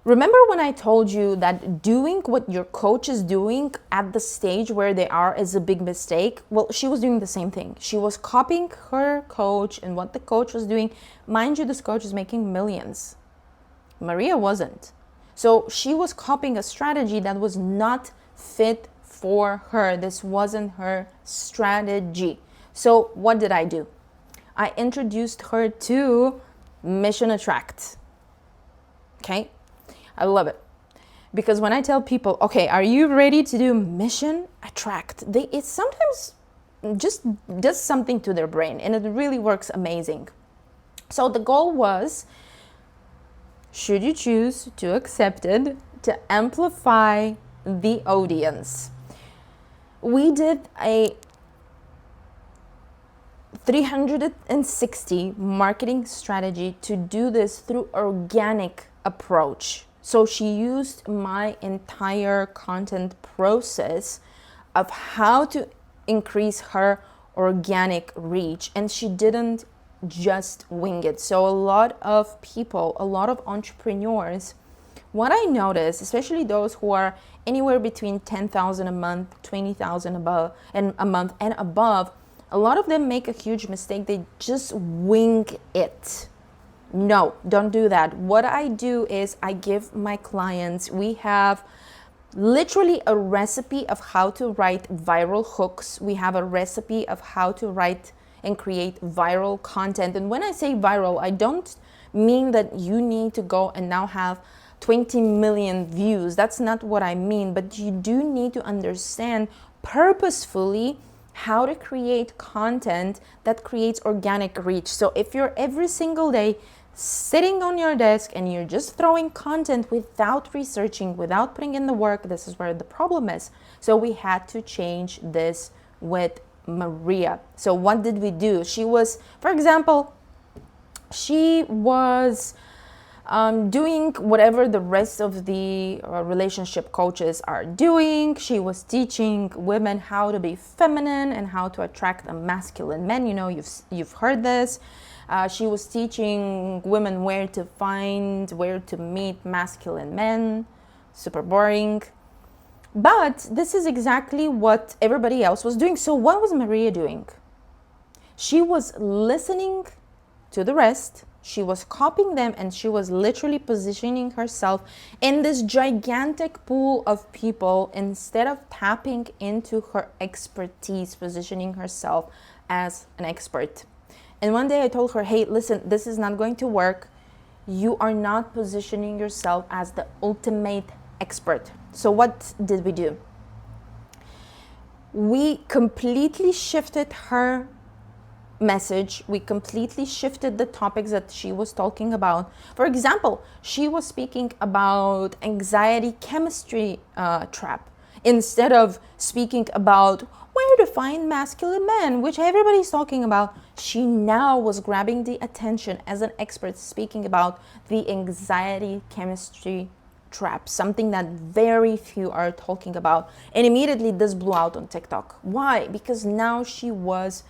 remember when I told you that doing what your coach is doing at the stage where they are is a big mistake? Well, she was doing the same thing. She was copying her coach and what the coach was doing. Mind you, this coach is making millions. Maria wasn't. So she was copying a strategy that was not fit for her. This wasn't her strategy. So what did I do? I introduced her to Mission Attract. Okay? I love it. Because when I tell people, okay, are you ready to do Mission Attract? It sometimes just does something to their brain and it really works amazing. So the goal was, should you choose to accept it, to amplify the audience. We did a 360 marketing strategy to do this through organic approach. So she used my entire content process of how to increase her organic reach, and she didn't just wing it. So a lot of people, a lot of entrepreneurs, what I noticed, especially those who are anywhere between 10,000 a month, 20,000 above and a month and above, a lot of them make a huge mistake. They just wing it. No, don't do that. What I do is I give my clients, we have literally a recipe of how to write viral hooks. We have a recipe of how to write and create viral content. And when I say viral, I don't mean that you need to go and now have 20 million views. That's not what I mean. But you do need to understand purposefully how to create content that creates organic reach. So if you're every single day sitting on your desk and you're just throwing content without researching, without putting in the work, this is where the problem is. So we had to change this with Maria. So what did we do? She was, for example, she was doing whatever the rest of the relationship coaches are doing. She was teaching women how to be feminine and how to attract a masculine man. You know, you've heard this. She was teaching women where to meet masculine men. Super boring. But this is exactly what everybody else was doing. So what was Maria doing? She was listening to the rest. She was copying them, and she was literally positioning herself in this gigantic pool of people instead of tapping into her expertise, positioning herself as an expert. And one day I told her, hey, listen, this is not going to work. You are not positioning yourself as the ultimate expert. So what did we do? We completely shifted her message. We completely shifted the topics that she was talking about. For example, she was speaking about anxiety chemistry trap instead of speaking about where to find masculine men, which everybody's talking about. She now was grabbing the attention as an expert, speaking about the anxiety chemistry trap, something that very few are talking about. And immediately this blew out on TikTok. Why? Because now she was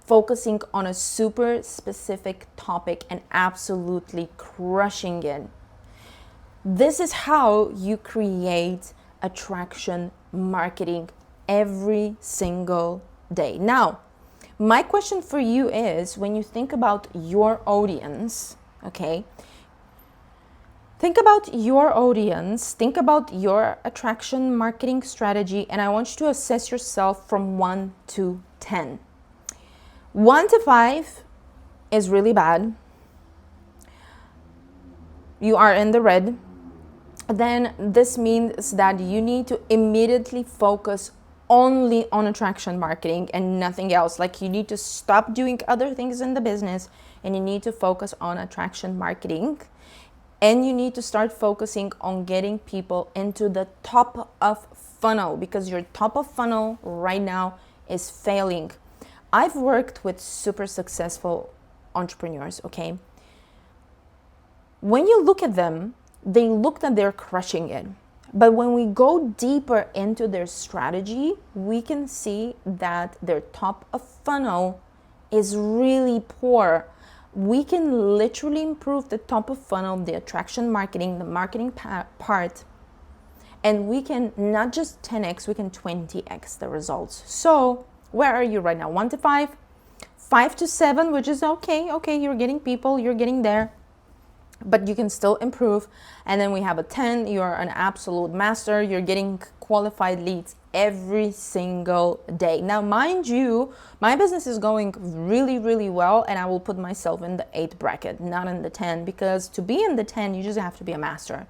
focusing on a super specific topic and absolutely crushing it. This is how you create attraction marketing every single day. Now, my question for you is, when you think about your audience, okay, think about your audience, think about your attraction marketing strategy, and I want you to assess yourself from 1 to 10. 1 to 5 is really bad. You are in the red. Then this means that you need to immediately focus only on attraction marketing and nothing else. Like, you need to stop doing other things in the business and you need to focus on attraction marketing. And you need to start focusing on getting people into the top of funnel, because your top of funnel right now is failing. I've worked with super successful entrepreneurs, okay? When you look at them, they look that they're crushing it. But when we go deeper into their strategy, we can see that their top of funnel is really poor. We can literally improve the top of funnel, the attraction marketing, the marketing part, and we can not just 10x, we can 20x the results. So where are you right now? 1 to 5, 5 to 7, which is okay, you're getting people, you're getting there, but you can still improve. And then we have a 10, you're an absolute master, you're getting qualified leads every single day. Now, mind you, my business is going really, really well, and I will put myself in the 8 bracket, not in the 10, because to be in the 10, you just have to be a master.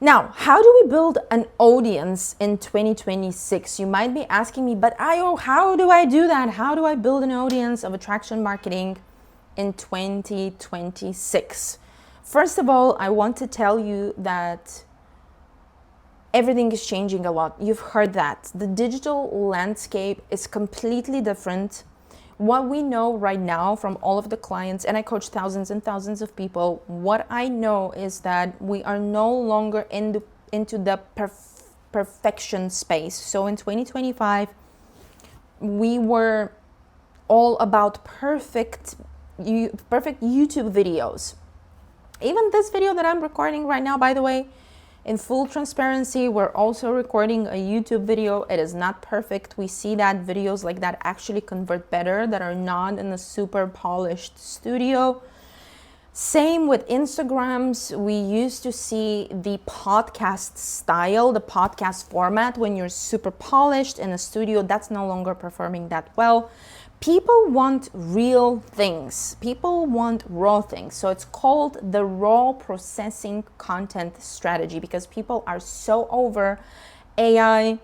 Now, how do we build an audience in 2026? You might be asking me, but Ayo, how do I do that? How do I build an audience of attraction marketing in 2026? First of all, I want to tell you that everything is changing a lot. You've heard that. The digital landscape is completely different. What we know right now from all of the clients, and I coach thousands and thousands of people, what I know is that we are no longer into the perfection space. So in 2025, we were all about perfect YouTube videos. Even this video that I'm recording right now, by the way, in full transparency, we're also recording a YouTube video. It is not perfect. We see that videos like that actually convert better, that are not in a super polished studio. Same with Instagrams. We used to see the podcast style, the podcast format, when you're super polished in a studio. That's no longer performing that well. People want real things. People want raw things. So it's called the raw processing content strategy, because people are so over AI,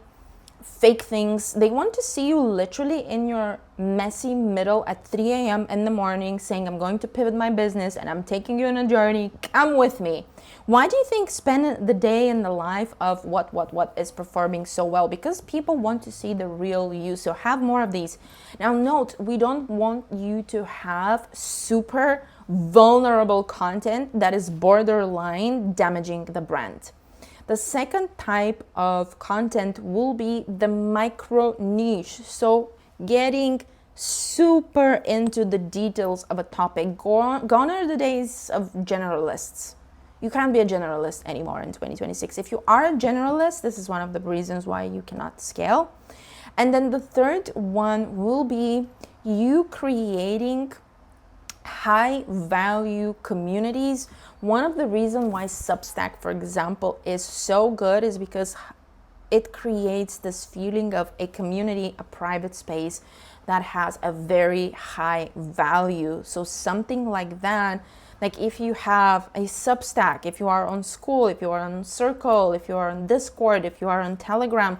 fake things. They want to see you literally in your messy middle at 3 a.m. in the morning saying, I'm going to pivot my business and I'm taking you on a journey. Come with me. Why do you think spend the day in the life of what is performing so well? Because people want to see the real you. So have more of these. Now note, we don't want you to have super vulnerable content that is borderline damaging the brand. The second type of content will be the micro niche. So getting super into the details of a topic. Gone are the days of generalists. You can't be a generalist anymore in 2026. If you are a generalist, this is one of the reasons why you cannot scale. And then the third one will be you creating high value communities. One of the reasons why Substack, for example, is so good is because it creates this feeling of a community, a private space that has a very high value. So something like that, like if you have a Substack, if you are on School, if you are on Circle, if you are on Discord, if you are on Telegram,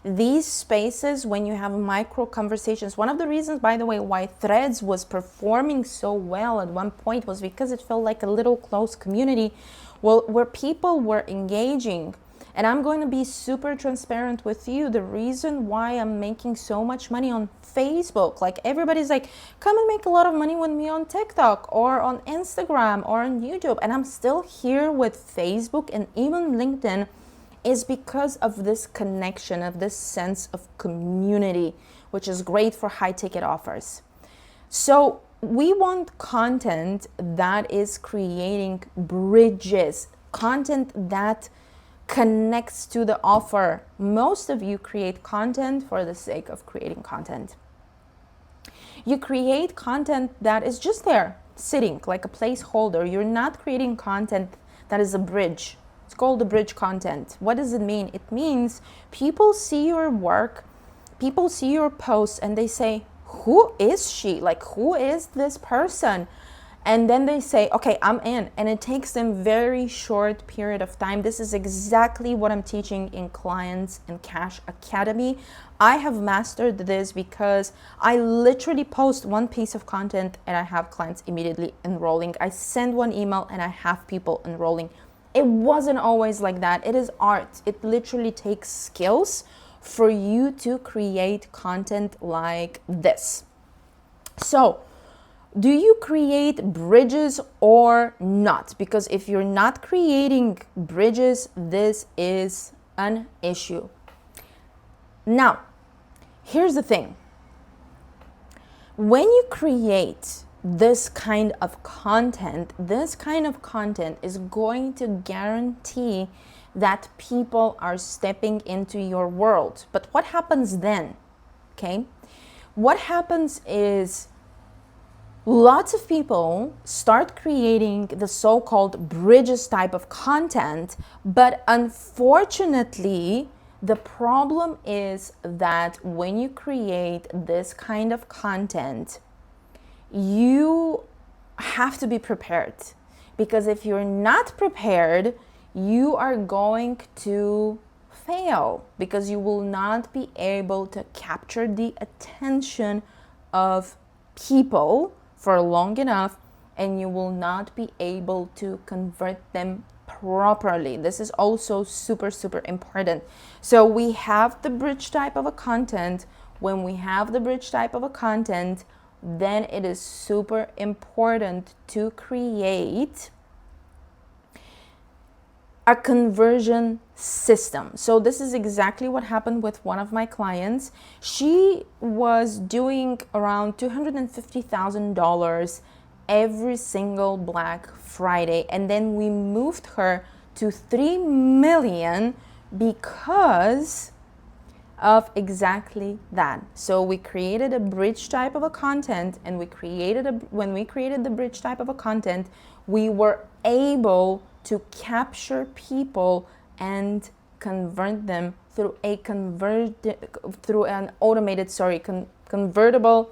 these spaces, when you have micro conversations, one of the reasons, by the way, why Threads was performing so well at one point was because it felt like a little close community, well, where people were engaging. And I'm going to be super transparent with you. The reason why I'm making so much money on Facebook, like everybody's like, come and make a lot of money with me on TikTok or on Instagram or on YouTube. And I'm still here with Facebook and even LinkedIn, is because of this connection, of this sense of community, which is great for high ticket offers. So we want content that is creating bridges, content that connects to the offer. Most of you create content for the sake of creating content. You create content that is just there, sitting like a placeholder. You're not creating content that is a bridge. It's called the bridge content. What does it mean? It means people see your work, people see your posts, and they say, who is she? Like, who is this person? And then they say, okay, I'm in. And it takes them very short period of time. This is exactly what I'm teaching in Clients and Cash Academy. I have mastered this because I literally post one piece of content and I have clients immediately enrolling. I send one email and I have people enrolling. It wasn't always like that. It is art. It literally takes skills for you to create content like this. So Do you create bridges or not? Because if you're not creating bridges, this is an issue. Now, here's the thing. When you create this kind of content is going to guarantee that people are stepping into your world. But what happens then? Okay? What happens is lots of people start creating the so-called bridges type of content, but unfortunately, the problem is that when you create this kind of content, you have to be prepared. Because if you're not prepared, you are going to fail, because you will not be able to capture the attention of people for long enough, and you will not be able to convert them properly. This is also super, super important. So we have the bridge type of a content. When we have the bridge type of a content, then it is super important to create a conversion system. So this is exactly what happened with one of my clients. She was doing around $250,000 every single Black Friday, and then we moved her to 3 million because of exactly that. So we created a bridge type of a content, and when we created the bridge type of a content, we were able to capture people and convert them through an convertible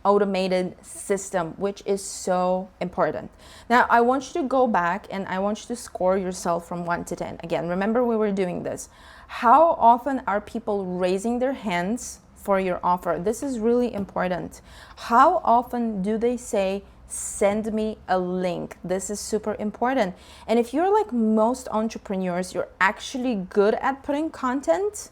automated system, which is so important. Now, I want you to go back and I want you to score yourself from 1 to 10. Again, remember we were doing this. How often are people raising their hands for your offer? This is really important. How often do they say, send me a link? This is super important. And if you're like most entrepreneurs, you're actually good at putting content,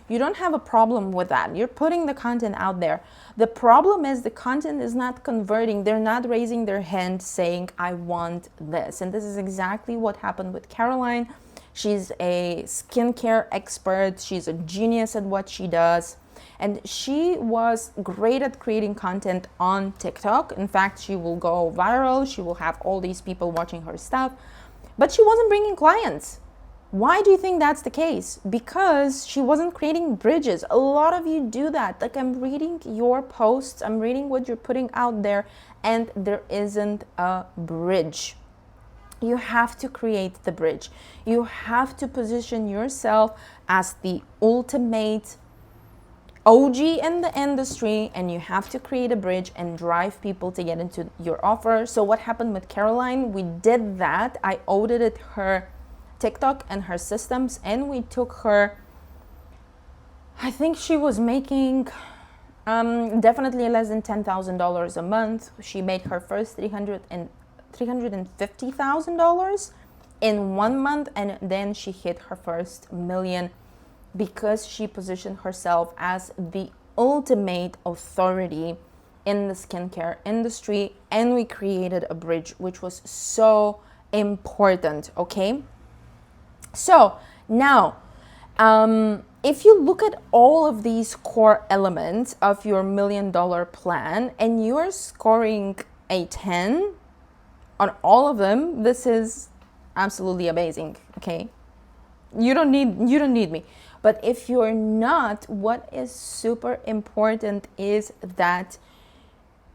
you don't have a problem with that. You're putting the content out there. The problem is the content is not converting. They're not raising their hand saying, I want this. And this is exactly what happened with Caroline. She's a skincare expert. She's a genius at what she does. And she was great at creating content on TikTok. In fact, she will go viral. She will have all these people watching her stuff. But she wasn't bringing clients. Why do you think that's the case? Because she wasn't creating bridges. A lot of you do that. Like, I'm reading your posts, I'm reading what you're putting out there, and there isn't a bridge. You have to create the bridge. You have to position yourself as the ultimate OG in the industry, and you have to create a bridge and drive people to get into your offer. So what happened with Caroline? We did that. I audited her TikTok and her systems, and we took her, I think she was making definitely less than $10,000 a month. She made her first $350,000 in 1 month, and then she hit her first million because she positioned herself as the ultimate authority in the skincare industry, and we created a bridge, which was so important, okay? So now, if you look at all of these core elements of your $1 million plan and you're scoring a 10 on all of them, this is absolutely amazing, okay? You don't need me. But if you're not, what is super important is that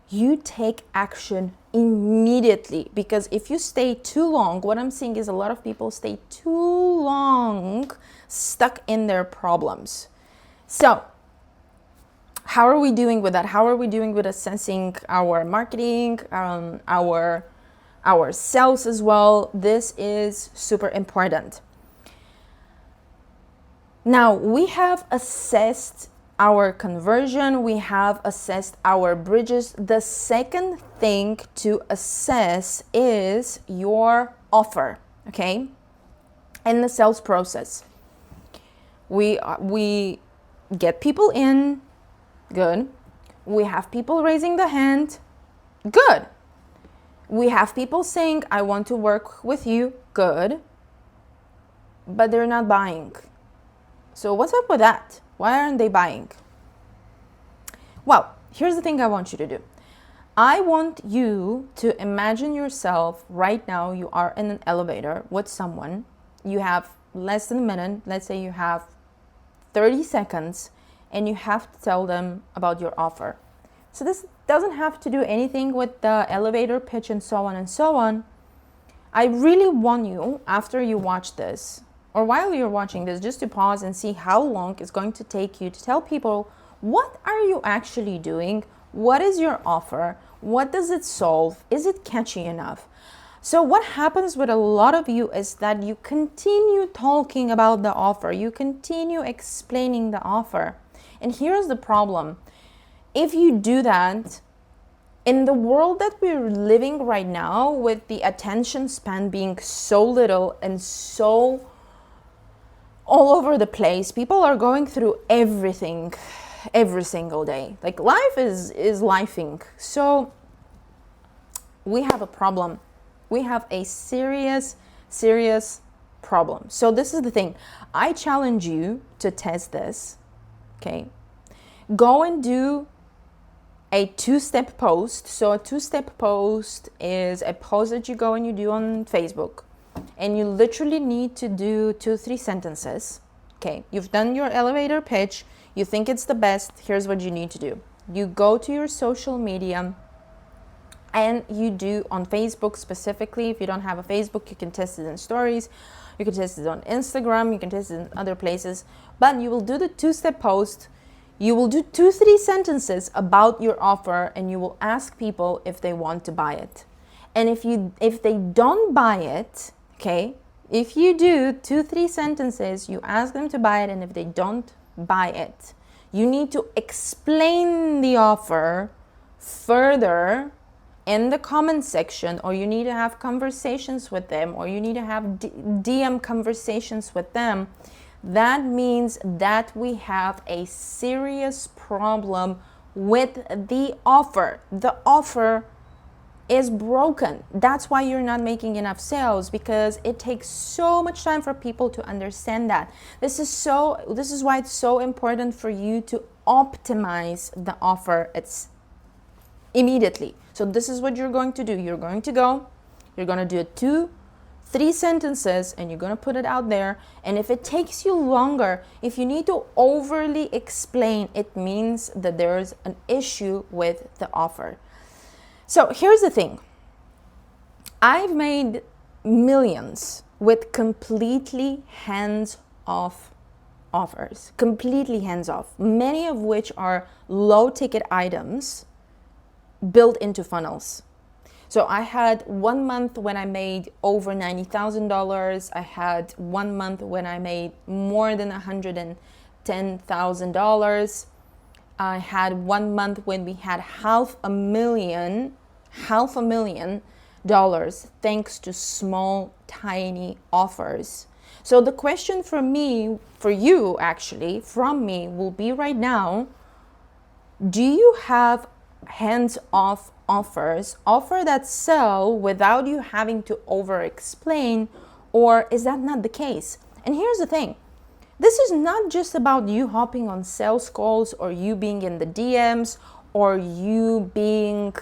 you take action immediately. Because if you stay too long, what I'm seeing is a lot of people stay too long stuck in their problems. So how are we doing with that? How are we doing with assessing our marketing, our sales as well? This is super important. Now, we have assessed our conversion, we have assessed our bridges. The second thing to assess is your offer, okay? In the sales process, we get people in, good. We have people raising the hand, Good. We have people saying, I want to work with you. Good. But they're not buying. So what's up with that? Why aren't they buying? Well, here's the thing I want you to do. I want you to imagine yourself right now. You are in an elevator with someone. You have less than a minute. Let's say you have 30 seconds and you have to tell them about your offer. So this doesn't have to do anything with the elevator pitch and so on and so on. I really want you, after you watch this, or while you're watching this, just to pause and see how long it's going to take you to tell people, what are you actually doing? What is your offer? What does it solve? Is it catchy enough? So what happens with a lot of you is that you continue talking about the offer. You continue explaining the offer. And here's the problem. If you do that, in the world that we're living right now, with the attention span being so little and so all over the place, people are going through everything every single day. Like life is lifing. So we have a problem. We have a serious problem. So this is the thing. I challenge you to test this. Okay. Go and do a 2-step post. So a 2-step post is a post that you go and you do on Facebook. And you literally need to do 2-3 sentences. Okay, you've done your elevator pitch. You think it's the best. Here's what you need to do. You go to your social media and you do on Facebook specifically. If you don't have a Facebook, you can test it in stories. You can test it on Instagram. You can test it in other places. But you will do the 2-step post. You will do 2-3 sentences about your offer and you will ask people if they want to buy it. And if they don't buy it, okay, if you do 2-3 sentences, you ask them to buy it, and if they don't buy it, you need to explain the offer further in the comment section, or you need to have conversations with them, or you need to have DM conversations with them. That means that we have a serious problem with the offer. The offer is broken. That's why you're not making enough sales, because it takes so much time for people to understand that. This is why it's so important for you to optimize the offer. It's immediately. So this is what you're going to do. You're going to go, you're going to do 2-3 sentences, and you're going to put it out there. And if it takes you longer, if you need to overly explain, it means that there's an issue with the offer. So here's the thing. I've made millions with completely hands-off offers, completely hands-off, many of which are low-ticket items built into funnels. So I had 1 month when I made over $90,000. I had 1 month when I made more than $110,000. I had 1 month when we had $500,000 thanks to small, tiny offers. So the question from me, for you actually, from me will be right now, do you have hands-off offers, offer that sell without you having to over-explain, or is that not the case? And here's the thing. This is not just about you hopping on sales calls, or you being in the DMs, or you being,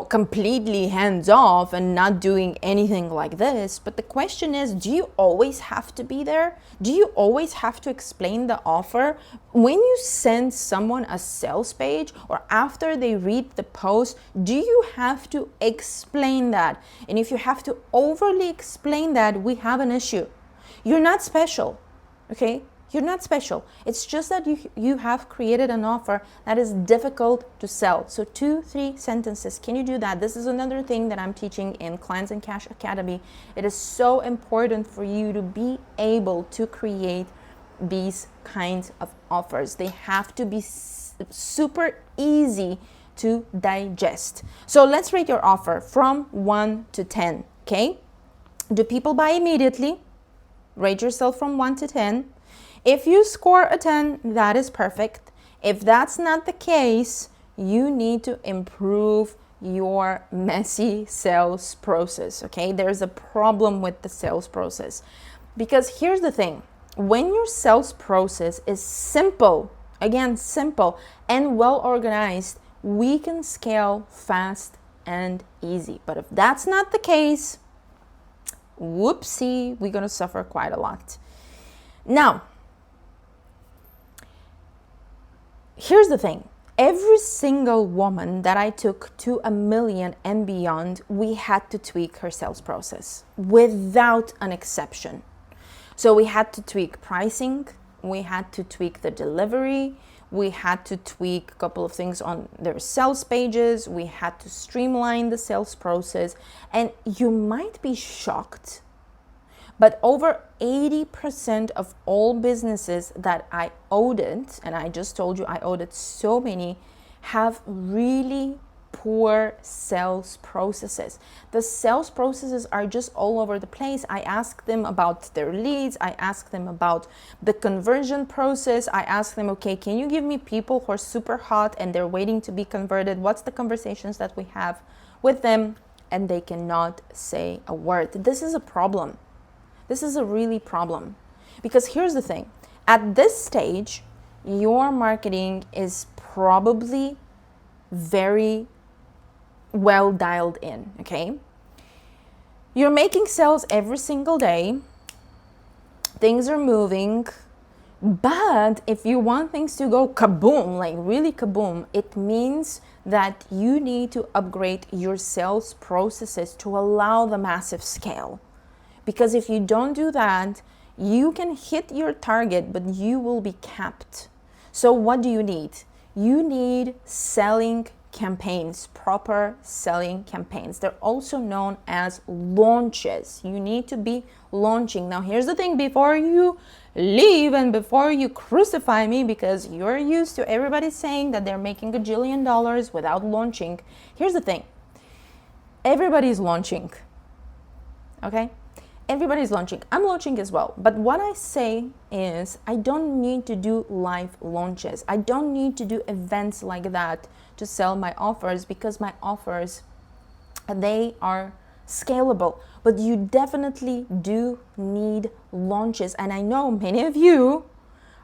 completely hands-off and not doing anything like this. But the question is, do you always have to be there? Do you always have to explain the offer? When you send someone a sales page, or after they read the post, do you have to explain that? And if you have to overly explain that, we have an issue. You're not special. Okay, you're not special. It's just that you have created an offer that is difficult to sell. So 2-3 sentences. Can you do that? This is another thing that I'm teaching in Clients and Cash Academy. It is so important for you to be able to create these kinds of offers. They have to be super easy to digest. So let's rate your offer from 1 to 10. Okay, do people buy immediately? Rate yourself from 1 to 10. If you score a 10, that is perfect. If that's not the case, you need to improve your messy sales process, okay? There's a problem with the sales process. Because here's the thing, when your sales process is simple, again, simple and well organized, we can scale fast and easy. But if that's not the case, whoopsie, we're gonna suffer quite a lot. Now, here's the thing. Every single woman that I took to $1 million and beyond, we had to tweak her sales process without an exception. So we had to tweak pricing, we had to tweak the delivery, we had to tweak a couple of things on their sales pages, we had to streamline the sales process, and you might be shocked, but over 80% of all businesses that I audited, and I just told you I audited so many, have really poor sales processes. The sales processes are just all over the place. I ask them about their leads. I ask them about the conversion process. I ask them, okay, can you give me people who are super hot and they're waiting to be converted? What's the conversations that we have with them? And they cannot say a word. This is a problem. This is a really problem. Because here's the thing. At this stage, your marketing is probably very well dialed in, okay? You're making sales every single day. Things are moving. But if you want things to go kaboom, like really kaboom, it means that you need to upgrade your sales processes to allow the massive scale. Because if you don't do that, you can hit your target, but you will be capped. So what do you need? You need selling campaigns, proper selling campaigns. They're also known as launches. You need to be launching. Now, here's the thing, before you leave and before you crucify me because you're used to everybody saying that they're making $1 jillion without launching. Here's the thing. Everybody's launching. Okay? Everybody's launching. I'm launching as well. But what I say is I don't need to do live launches. I don't need to do events like that to sell my offers, because my offers, they are scalable. But you definitely do need launches. And I know many of you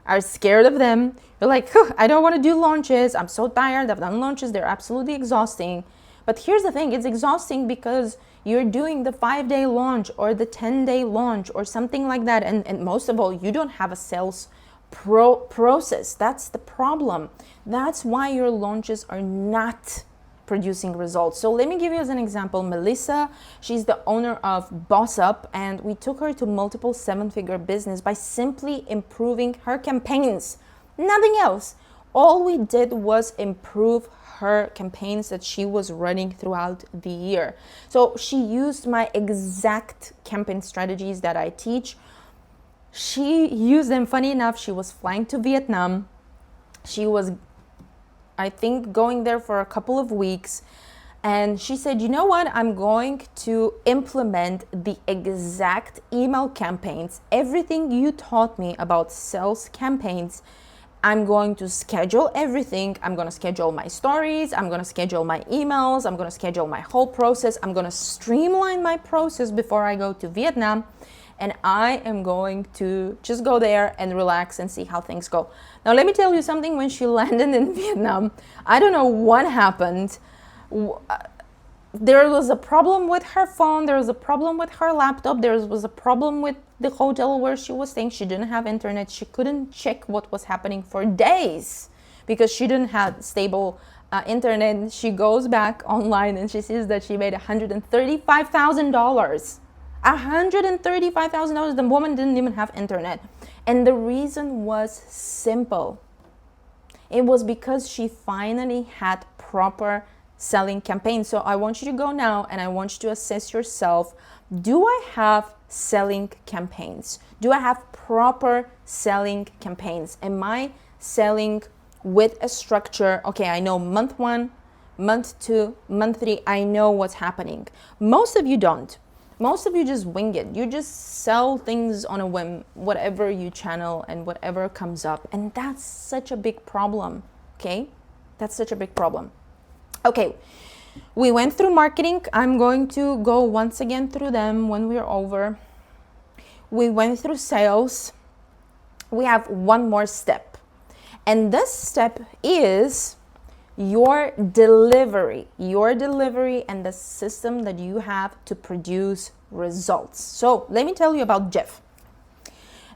are scared of them. You're like, I don't want to do launches. I'm so tired. I've done launches. They're absolutely exhausting. But here's the thing. It's exhausting because you're doing the 5-day launch or the 10-day launch or something like that. And most of all, you don't have a sales process. That's the problem. That's why your launches are not producing results. So let me give you as an example, Melissa. She's the owner of Boss Up, and we took her to multiple 7-figure business by simply improving her campaigns. Nothing else. All we did was improve her campaigns that she was running throughout the year. So she used my exact campaign strategies that I teach. She used them. Funny enough, she was flying to Vietnam. She was, I think, going there for a couple of weeks. And she said, you know what? I'm going to implement the exact email campaigns. Everything you taught me about sales campaigns, I'm going to schedule everything. I'm going to schedule my stories. I'm going to schedule my emails. I'm going to schedule my whole process. I'm going to streamline my process before I go to Vietnam. And I am going to just go there and relax and see how things go. Now, let me tell you something. When she landed in Vietnam, I don't know what happened. There was a problem with her phone. There was a problem with her laptop. There was a problem with the hotel where she was staying. She didn't have internet. She couldn't check what was happening for days because she didn't have stable internet. She goes back online and she sees that she made $135,000. $135,000. The woman didn't even have internet. And the reason was simple. It was because she finally had proper selling campaigns. So I want you to go now and I want you to assess yourself. Do I have selling campaigns? Do I have proper selling campaigns? Am I selling with a structure? Okay, I know month 1, month 2, month 3, I know what's happening. Most of you don't. Most of you just wing it. You just sell things on a whim, whatever you channel and whatever comes up. And that's such a big problem, okay? That's such a big problem. Okay, We went through marketing. I'm going to go once again through them when we're over. We went through sales. We have one more step. And this step is your delivery and the system that you have to produce results. So let me tell you about Jeff.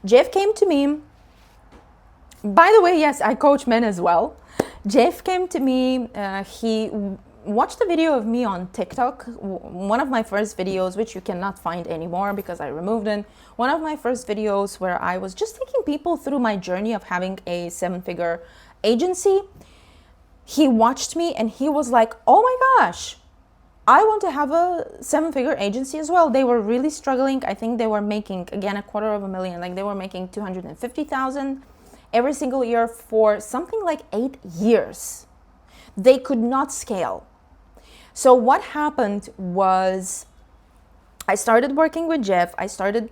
Jeff came to me. By the way, yes, I coach men as well. Jeff came to me. He watched a video of me on TikTok, one of my first videos, which you cannot find anymore because I removed it. One of my first videos where I was just taking people through my journey of having a 7-figure agency. He watched me and he was like, oh my gosh, I want to have a 7-figure agency as well. They were really struggling. I think they were making, again, $250,000. Like they were making $250,000 every single year for something like 8 years. They could not scale. So what happened was I started working with Jeff. I started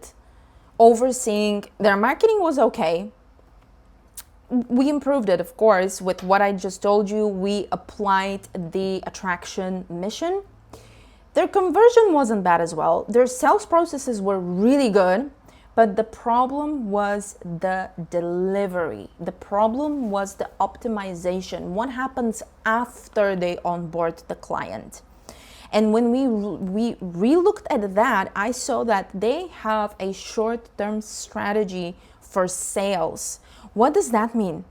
overseeing their marketing was okay. We improved it, of course, with what I just told you. We applied the attraction mission. Their conversion wasn't bad as well. Their sales processes were really good, but the problem was the delivery. The problem was the optimization. What happens after they onboard the client? And when we re-looked at that, I saw that they have a short-term strategy for sales. What does that mean?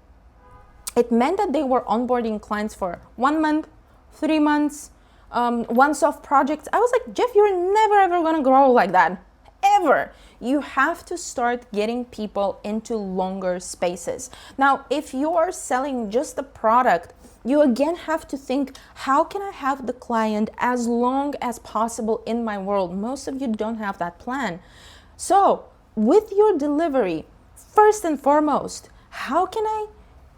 It meant that they were onboarding clients for 1 month, 3 months, one-off projects. I was like, Jeff, you're never ever gonna grow like that, ever. You have to start getting people into longer spaces. Now, if you're selling just the product, you again have to think, how can I have the client as long as possible in my world? Most of you don't have that plan. So with your delivery, first and foremost, how can I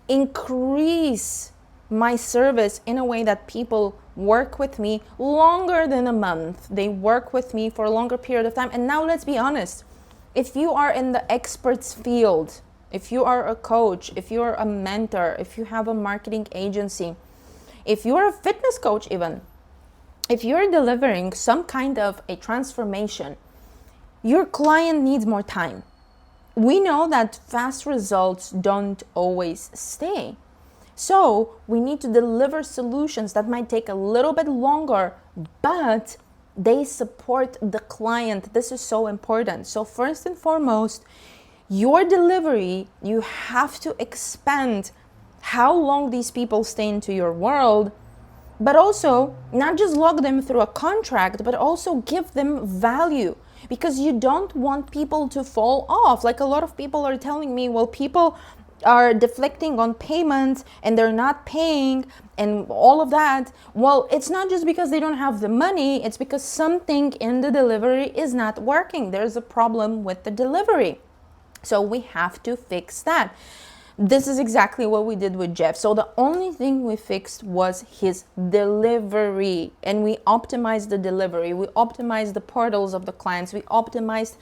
increase my service in a way that people work with me longer than a month? They work with me for a longer period of time. And now let's be honest. If you are in the experts field, if you are a coach, if you're a mentor, if you have a marketing agency, if you're a fitness coach even, if you're delivering some kind of a transformation, your client needs more time. We know that fast results don't always stay. So we need to deliver solutions that might take a little bit longer, but they support the client. This is so important. So first and foremost, your delivery, you have to expand how long these people stay into your world, but also not just log them through a contract, but also give them value, because you don't want people to fall off. Like a lot of people are telling me, well, people are deflecting on payments and they're not paying and all of that. Well, it's not just because they don't have the money, it's because something in the delivery is not working. There's a problem with the delivery. So we have to fix that. This is exactly what we did with Jeff. So the only thing we fixed was his delivery, and we optimized the delivery. We optimized the portals of the clients. We optimized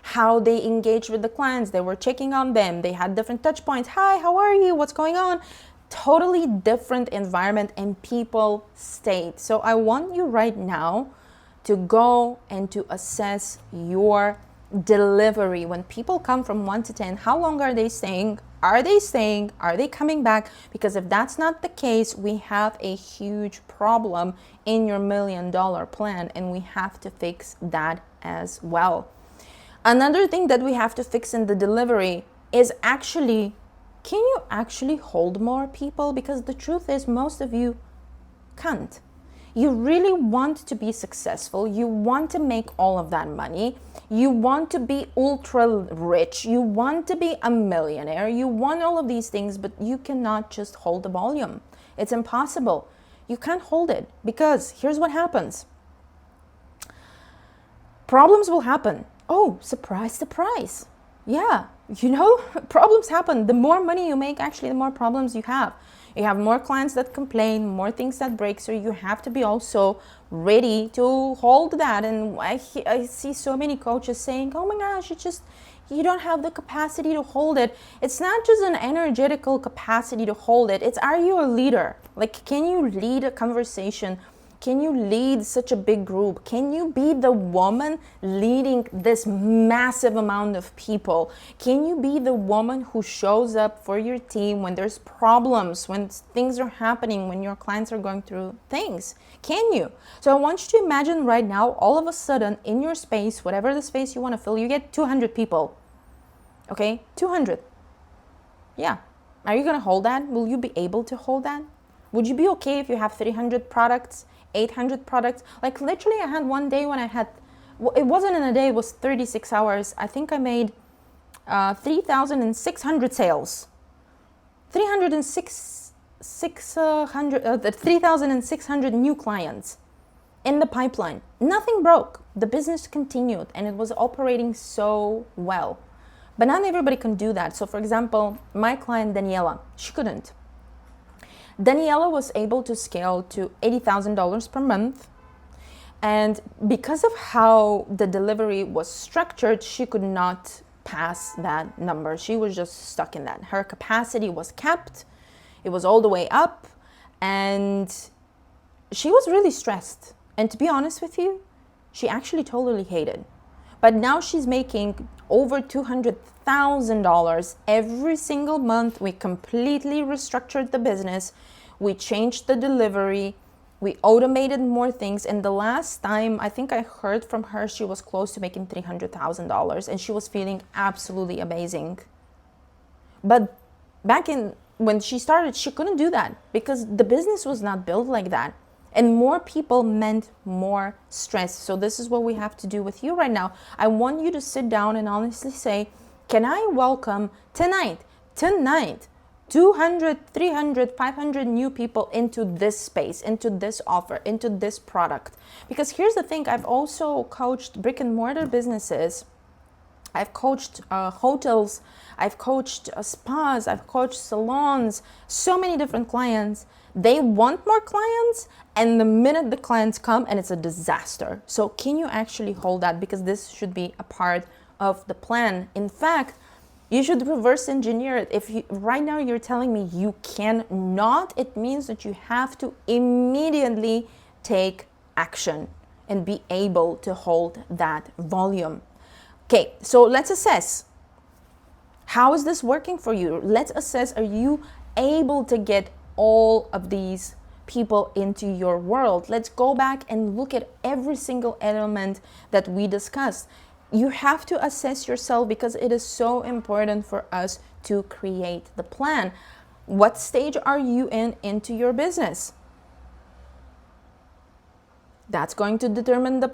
how they engage with the clients. They were checking on them. They had different touch points. Hi, how are you? What's going on? Totally different environment, and people stayed. So I want you right now to go and to assess your delivery. When people come from 1 to 10, how long are they staying? Are they staying? Are they coming back? Because if that's not the case, we have a huge problem in your $1 million plan, and we have to fix that as well. Another thing that we have to fix in the delivery is actually, can you actually hold more people? Because the truth is, most of you can't. You really want to be successful. You want to make all of that money. You want to be ultra rich. You want to be a millionaire. You want all of these things, but you cannot just hold the volume. It's impossible. You can't hold it, because here's what happens. Problems will happen. Oh, surprise, surprise. Yeah, problems happen. The more money you make, actually, the more problems you have. You have more clients that complain, more things that break. So you have to be also ready to hold that. And I see so many coaches saying, oh my gosh, you don't have the capacity to hold it. It's not just an energetical capacity to hold it. It's, are you a leader? Like, can you lead a conversation Can you lead such a big group? Can you be the woman leading this massive amount of people? Can you be the woman who shows up for your team when there's problems, when things are happening, when your clients are going through things? Can you? So I want you to imagine right now, all of a sudden in your space, whatever the space you want to fill, you get 200 people. Okay, 200. Yeah. Are you going to hold that? Will you be able to hold that? Would you be okay if you have 300 products, 800 products? Like literally I had one day when I had, it wasn't in a day, it was 36 hours. I think I made 3,600 sales. 3,600 new clients in the pipeline. Nothing broke. The business continued and it was operating so well. But not everybody can do that. So for example, my client Daniela, she couldn't. Daniela was able to scale to $80,000 per month. And because of how the delivery was structured, she could not pass that number. She was just stuck in that. Her capacity was capped. It was all the way up. And she was really stressed. And to be honest with you, she actually totally hated. But now she's making over $200,000 every single month. We completely restructured the business. We changed the delivery. We automated more things. And the last time I think I heard from her, she was close to making $300,000 and she was feeling absolutely amazing. But back in when she started, she couldn't do that because the business was not built like that. And more people meant more stress. So this is what we have to do with you right now. I want you to sit down and honestly say, can I welcome tonight, 200, 300, 500 new people into this space, into this offer, into this product? Because here's the thing, I've also coached brick and mortar businesses. I've coached hotels, I've coached spas, I've coached salons, so many different clients. They want more clients, and the minute the clients come, and it's a disaster. So can you actually hold that? Because this should be a part of the plan. In fact, you should reverse engineer it. If you, right now you're telling me you cannot, it means that you have to immediately take action and be able to hold that volume. Okay, so let's assess. How is this working for you? Let's assess, are you able to get all of these people into your world? Let's go back and look at every single element that we discussed. You have to assess yourself because it is so important for us to create the plan. What stage are you into your business? That's going to determine the